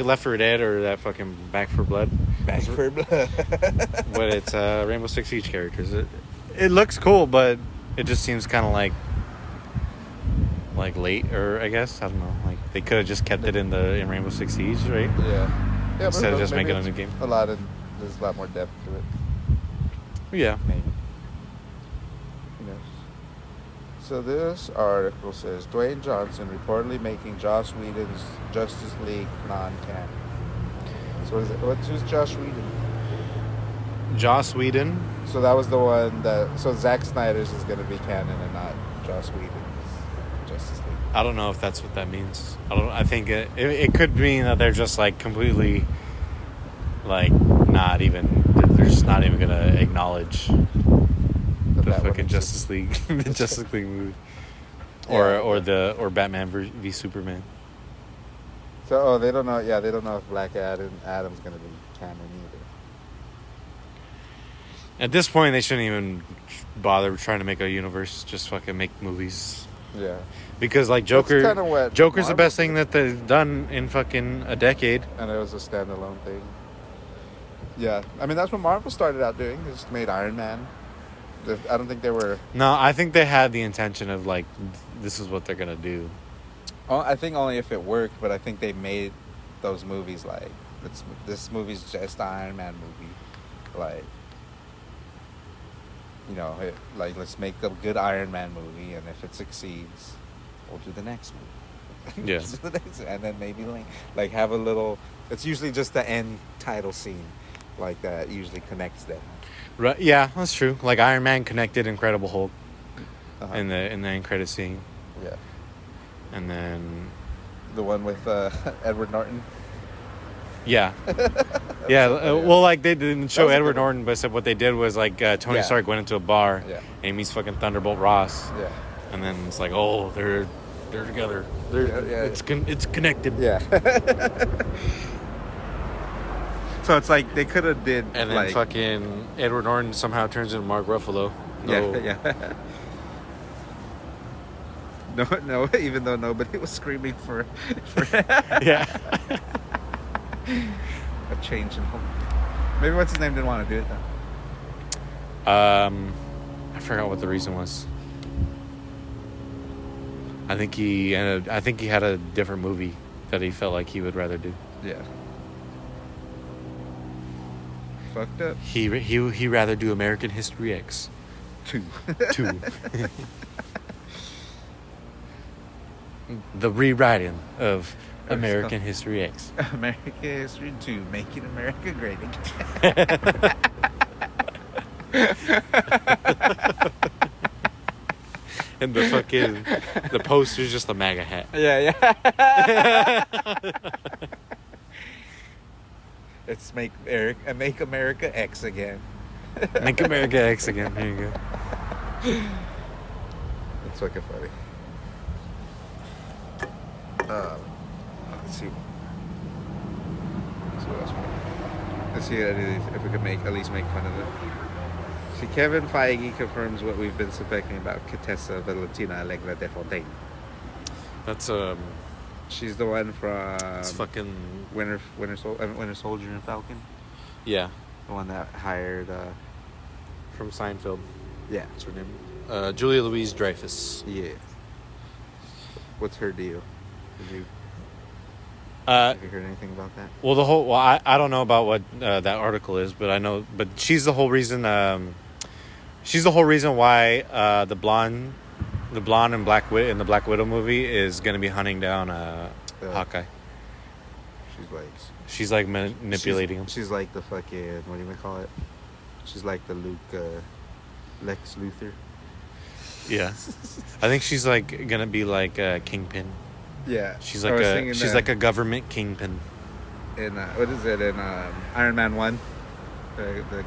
S3: Left 4 Dead or that fucking Back 4 Blood.
S2: Back for blood.
S3: But it's Rainbow Six Siege characters. It looks cool, but it just seems kind of like late, or I guess I don't know. Like they could have just kept it in Rainbow Six Siege, right?
S2: Yeah.
S3: Instead of just
S2: maybe
S3: making a
S2: it's
S3: new game.
S2: There's a lot more depth to it.
S3: Yeah.
S2: Maybe. Who knows? So this article says Dwayne Johnson reportedly making Joss Whedon's Justice League non-canon. So who's Joss Whedon?
S3: Joss Whedon.
S2: So that was the one that. So Zack Snyder's is going to be canon and not Joss Whedon's Justice League.
S3: I don't know if that's what that means. I think it could mean that they're just like completely like not even. They're just not even gonna acknowledge the fucking Justice League, the Justice League movie, or Batman v Superman.
S2: So they don't know. Yeah, they don't know if Black Adam's going to be canon either.
S3: At this point, they shouldn't even bother trying to make a universe. Just fucking make movies.
S2: Yeah.
S3: Because like
S2: That's kinda what
S3: Joker's the
S2: Marvel
S3: best thing that they've done in fucking a decade.
S2: And it was a standalone thing. Yeah, I mean that's what Marvel started out doing. They just made Iron Man. I don't think they were.
S3: No, I think they had the intention of like, this is what they're gonna do.
S2: Oh, I think only if it worked, but I think they made those movies like this movie's just an Iron Man movie, like let's make a good Iron Man movie, and if it succeeds, we'll do the next movie.
S3: Yeah.
S2: And then maybe like have a little. It's usually just the end title scene, like that usually connects them.
S3: Right? Yeah, that's true. Like Iron Man connected Incredible Hulk in the end credit scene.
S2: Yeah.
S3: And then
S2: the one with Edward Norton.
S3: Yeah. Well, like they didn't show Edward Norton, but what they did was like Tony Stark went into a bar and he meets fucking Thunderbolt Ross.
S2: Yeah.
S3: And then it's like, oh, they're together. It's connected.
S2: Yeah. So it's like they could have did.
S3: And then fucking Edward Norton somehow turns into Mark Ruffalo. No.
S2: Yeah. No, even though nobody was screaming for
S3: yeah.
S2: a change in home. Maybe what's his name didn't want to do it though.
S3: I forgot what the reason was. I think he had a different movie that he felt like he would rather do.
S2: Yeah. Fucked up.
S3: He rather do American History X. 2. The rewriting of American History X.
S2: American History 2, Making America Great Again.
S3: And the poster's just a MAGA hat.
S2: Yeah. Let's make America X again.
S3: Make America X again. There you go.
S2: That's fucking funny. Let's see. Let's see if we can at least make fun of it. See, Kevin Feige confirms what we've been suspecting about Contessa Valentina Allegra de Fontaine.
S3: That's
S2: she's the one from
S3: it's fucking
S2: Winter Soldier and Falcon.
S3: Yeah,
S2: the one that hired
S3: from Seinfeld.
S2: Yeah,
S3: what's her name? Julia Louis-Dreyfus.
S2: Yeah. What's her deal? Did you heard anything about that?
S3: Well, I don't know about what that article is, but I know. But she's the whole reason. She's the whole reason why the blonde in Black Widow movie is going to be hunting down Hawkeye. She's like manipulating him.
S2: She's like the fucking, what do you call it? She's like the Lex Luthor.
S3: Yeah, I think she's like gonna be like Kingpin.
S2: Yeah,
S3: she's like a government kingpin.
S2: In what is it in Iron Man 1? The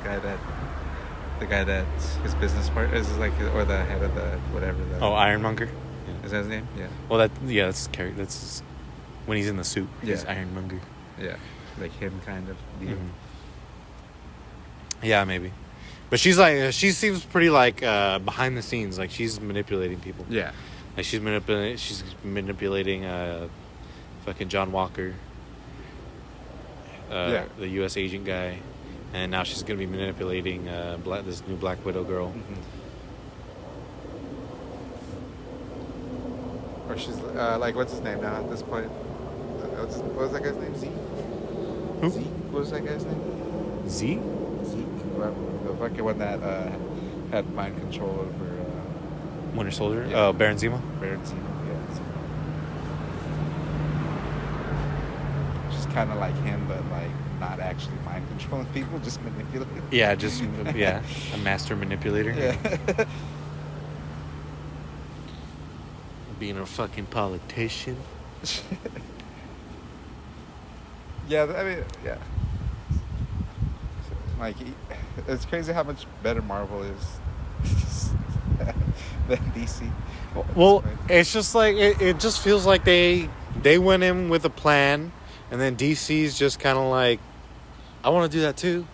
S2: guy that his business partner is like, or the head of the whatever.
S3: Ironmonger. Yeah.
S2: Is that his name? Yeah.
S3: Well, that's his character. That's when he's in the suit. He's Ironmonger.
S2: Yeah, like him kind of deal.
S3: Mm-hmm. Yeah, maybe. But she's like, she seems pretty like behind the scenes. Like she's manipulating people.
S2: Yeah.
S3: Like she's manipulating fucking John Walker, the U.S. agent guy, and now she's gonna be manipulating this new Black Widow girl.
S2: Mm-hmm. Or she's like, what's his name now at this point? What was that guy's name? Zeke?
S3: Who?
S2: Zeke? What was that guy's name?
S3: Zeke?
S2: The fucking one that had mind control over
S3: Winter Soldier?
S2: Yeah.
S3: Oh, Baron Zemo?
S2: Baron Zemo, yeah. She's kind of like him, but like not actually mind controlling people, just manipulating.
S3: Yeah, a master manipulator.
S2: Yeah.
S3: Being a fucking politician.
S2: Yeah, I mean, yeah. Like, it's crazy how much better Marvel is than DC.
S3: Well, it's just like it just feels like they went in with a plan, and then DC's just kind of like, I want to do that too,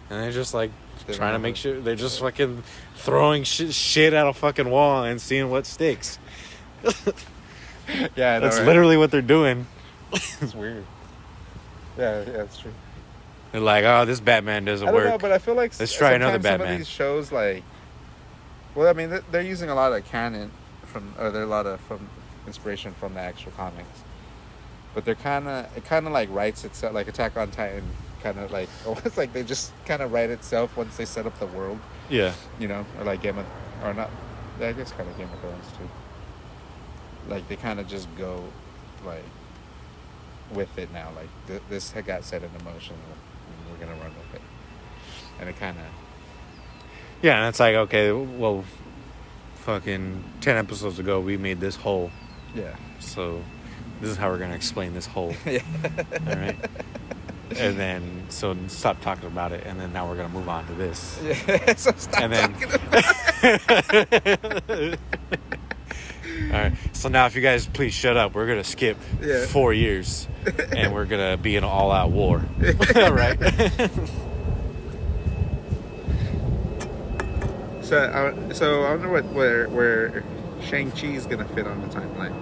S3: and they're just like trying to make sure they're just fucking throwing shit at a fucking wall and seeing what sticks.
S2: Yeah,
S3: that's literally what they're doing.
S2: It's weird. Yeah, it's true.
S3: They're like, oh, this Batman doesn't work.
S2: I don't know, but I feel like
S3: let's try another Batman.
S2: Some of these shows, like, well, I mean, they're using a lot of canon they're a lot of inspiration from the actual comics, but it kind of like writes itself, like Attack on Titan, kind of like almost like they just kind of write itself once they set up the world.
S3: Yeah.
S2: You know, or like or not. I guess kind of Game of Thrones too. Like they kind of just go, like, with it now. Like this had got set in motion, and we're gonna run with it. And it kind of.
S3: Yeah, and it's like, okay, well, fucking 10 episodes ago we made this hole.
S2: Yeah.
S3: So this is how we're gonna explain this hole.
S2: Yeah.
S3: All right. And then so stop talking about it, and then now we're gonna move on to this.
S2: Yeah. So stop
S3: And then-
S2: talking about it.
S3: All right. So now, if you guys please shut up, we're gonna skip
S2: Yeah.
S3: 4 years, and we're gonna be in an all-out war. Right.
S2: So I wonder where Shang-Chi is gonna fit on the timeline.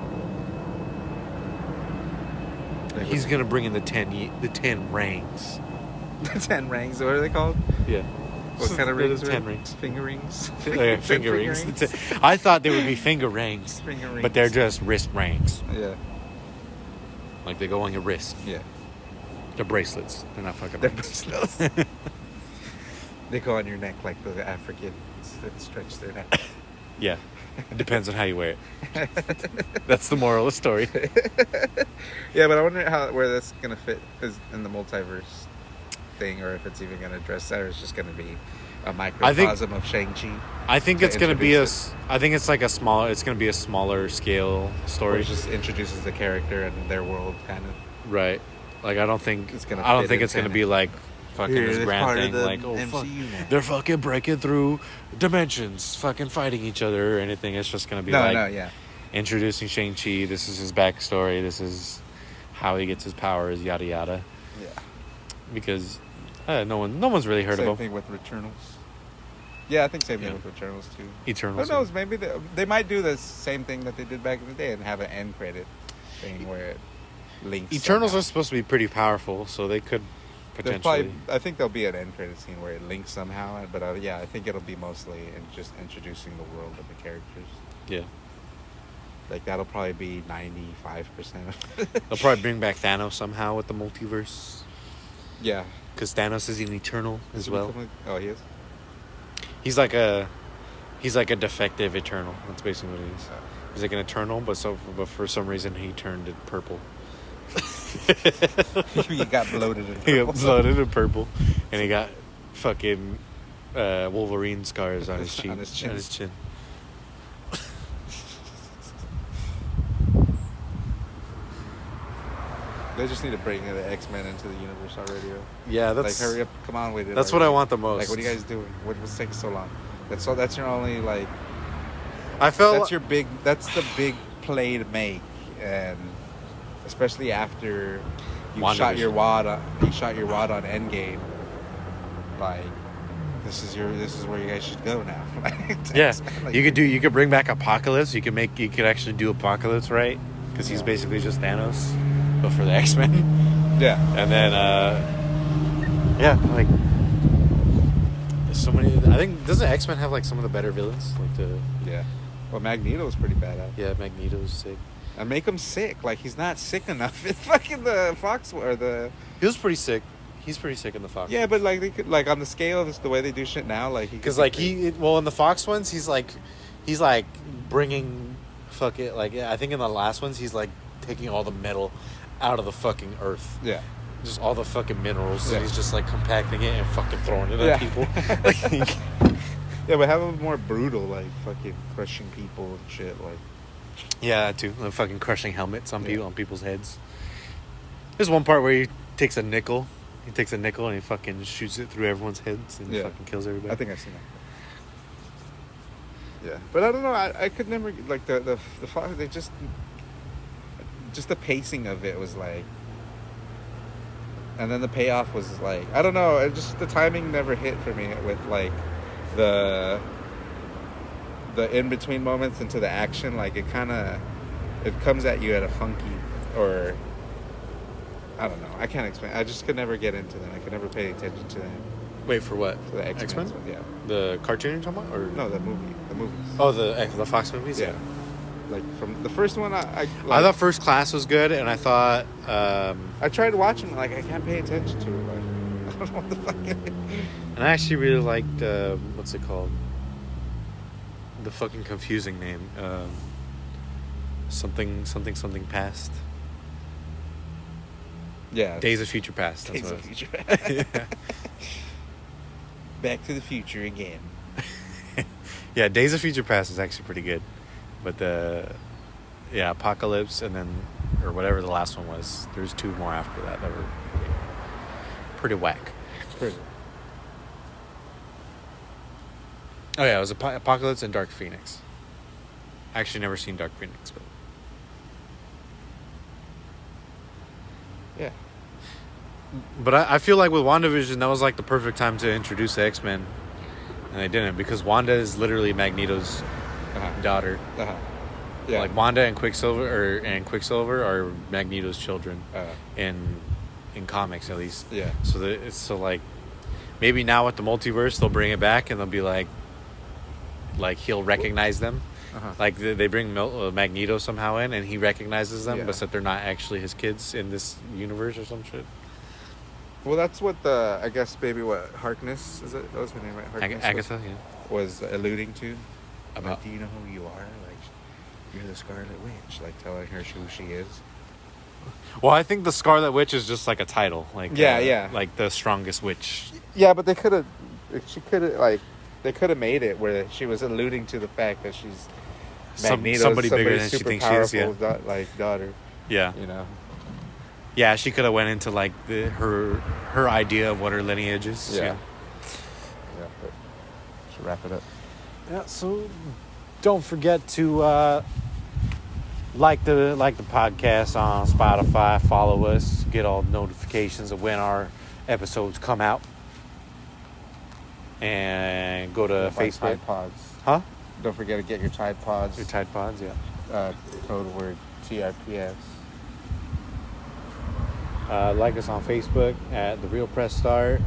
S2: Like,
S3: He's gonna bring in the 10 rings.
S2: the 10 rings. What are they called?
S3: Yeah.
S2: What kind of rings?
S3: 10 rings.
S2: Finger rings.
S3: Yeah, finger rings. I thought they would be finger rings,
S2: Finger rings.
S3: but they're just wrist rings.
S2: Yeah.
S3: Like they go on your wrist.
S2: Yeah.
S3: They're bracelets. They're not fucking
S2: They're
S3: rings.
S2: bracelets. They go on your neck like the Africans that stretch their neck.
S3: Yeah. It depends on how you wear it. That's the moral of the story.
S2: Yeah, but I wonder where that's gonna fit is in the multiverse thing, or if it's even gonna address that, or it's just gonna be a microcosm of Shang-Chi.
S3: I think
S2: to
S3: it's gonna be
S2: introduce
S3: I think it's like a small. It's gonna be a smaller scale
S2: Or
S3: story.
S2: it just introduces the character and their world, kind of.
S3: Right. Like I don't think
S2: It's gonna
S3: I don't
S2: fit
S3: think it's
S2: into
S3: gonna be like fucking
S2: Here,
S3: this
S2: it's
S3: grand
S2: part of
S3: thing.
S2: the
S3: Like oh fuck,
S2: MCU now.
S3: they're fucking breaking through dimensions, fucking fighting each other or anything. It's just gonna be
S2: Yeah.
S3: introducing Shang-Chi. This is his backstory. This is how he gets his powers. Yada yada.
S2: Yeah.
S3: Because no one's really heard
S2: Same
S3: of him.
S2: thing with Returnals. Yeah, I think same
S3: Yeah.
S2: thing with Returnals too.
S3: Eternals.
S2: Who knows? Maybe they might do the same thing that they did back in the day and have an end credit thing where it links.
S3: Eternals
S2: somehow.
S3: are supposed to be pretty powerful, so they could
S2: There's
S3: potentially.
S2: I think there'll be an end credit scene where it links somehow, but yeah, I think it'll be mostly in just introducing the world of the characters.
S3: Yeah.
S2: Like that'll probably be 95%.
S3: They'll probably bring back Thanos somehow with the multiverse.
S2: Yeah.
S3: Because Thanos is an Eternal as well.
S2: Oh, he is.
S3: He's like a defective Eternal. That's basically what he is. He's like an Eternal, but for some reason he turned it purple.
S2: He got bloated and
S3: He got bloated and purple, and he got fucking Wolverine scars on his cheek,
S2: On his chin. They just need to bring the X-Men into the universe already.
S3: Yeah,
S2: Like,
S3: that's
S2: hurry up, come on with it.
S3: that's what I want the most.
S2: Like, what are you guys doing? What's taking so long? That's your only like.
S3: I felt
S2: That's the big play to make, and especially after you shot your wad on Endgame. Like, this is where you guys should go now.
S3: Yeah,
S2: Like,
S3: you could bring back Apocalypse. You could actually do Apocalypse, right? Because he's basically just Thanos, but for the X-Men.
S2: Yeah.
S3: And then yeah, like so many. I think doesn't X-Men have like some of the better villains? Like the
S2: Yeah. Well, Magneto's pretty badass.
S3: yeah, Magneto's sick.
S2: And make him sick. Like, he's not sick enough. It's fucking the Fox or the.
S3: He was pretty sick. He's pretty sick in the Fox.
S2: Yeah, but like they could, like on the scale of the way they do shit now, like
S3: because like in the Fox ones, he's like bringing I think in the last ones he's like taking all the metal out of the fucking earth.
S2: Yeah.
S3: Just all the fucking minerals.
S2: Yeah.
S3: And he's just like compacting it and fucking throwing it
S2: Yeah.
S3: at people.
S2: Yeah, but have him more brutal, like fucking crushing people and shit. Like,
S3: Yeah, too. The fucking crushing helmets on
S2: Yeah.
S3: people on people's heads. There's one part where he takes a nickel. He takes a nickel and he fucking shoots it through everyone's heads and
S2: Yeah.
S3: fucking kills everybody.
S2: I think I've seen that. Yeah, but I don't know. I could never like the they just the pacing of it was like, and then the payoff was like, I don't know. It just the timing never hit for me with like the in between moments into the action. Like it comes at you at a funky or. I don't know. I can't explain. I just could never get into them. I could never pay attention to them.
S3: Wait, for what?
S2: For the X-Men? Yeah.
S3: The cartoon you're talking about? Or
S2: No, the movie. The movies.
S3: Oh, the Fox movies?
S2: Yeah. Like from the first one, I
S3: thought First Class was good, and I thought
S2: I tried watching it, like I can't pay attention to it. Like, I don't know what the fuck.
S3: And I actually really liked, what's it called? The fucking confusing name. Something past.
S2: Yeah.
S3: Days of Future Past. That's
S2: Days
S3: what
S2: of
S3: it was.
S2: Future Past. Back to the Future again.
S3: Yeah, Days of Future Past is actually pretty good. But Apocalypse and then, or whatever the last one was, there's 2 more after that were pretty whack.
S2: Pretty.
S3: Oh yeah, it was Apocalypse and Dark Phoenix. I actually never seen Dark Phoenix, but
S2: Yeah.
S3: But I feel like with WandaVision, that was like the perfect time to introduce the X-Men. And they didn't, because Wanda is literally Magneto's daughter.
S2: Yeah.
S3: Like Wanda and Quicksilver are Magneto's children in comics, at least.
S2: Yeah.
S3: So like maybe now with the multiverse they'll bring it back and they'll be like he'll recognize them. Like they bring Magneto somehow in and he recognizes them, but that they're not actually his kids in this universe or some shit.
S2: Well, that's what Harkness, is it? That was her name, right? Harkness
S3: Agatha,
S2: was alluding to. About, do you know who you are? Like, you're the Scarlet Witch. Like, telling her who she is.
S3: Well, I think the Scarlet Witch is just like a title. Like like the strongest witch.
S2: Yeah, but they could have made it where she was alluding to the fact that she's
S3: somebody bigger than she thinks she is. Yeah.
S2: Daughter.
S3: Yeah.
S2: You know.
S3: Yeah, she could have went into like her idea of what her lineage is.
S2: Yeah. But should wrap it up.
S3: Yeah. So don't forget to like the podcast on Spotify. Follow us. Get all notifications of when our episodes come out. And go to Facebook.
S2: Tide Pods.
S3: Huh?
S2: Don't forget to get your Tide Pods.
S3: Your Tide Pods, yeah.
S2: Code word TRPS.
S3: Like us on Facebook at The Real Press Start.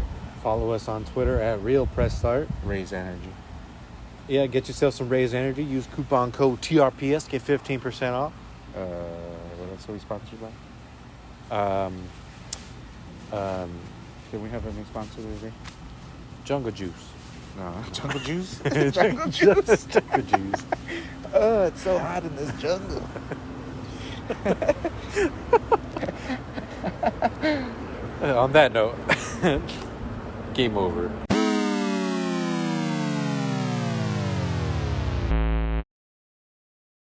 S3: Follow us on Twitter at Real Press Start.
S2: Raise energy.
S3: Yeah, get yourself some Raise Energy. Use coupon code TRPS. Get 15% off.
S2: What else are we sponsored by? Did we have a new sponsor today?
S3: Jungle Juice.
S2: No. Jungle Juice?
S3: Jungle Juice. Jungle Juice.
S2: Oh, it's so hot in this jungle.
S3: On that note, game over.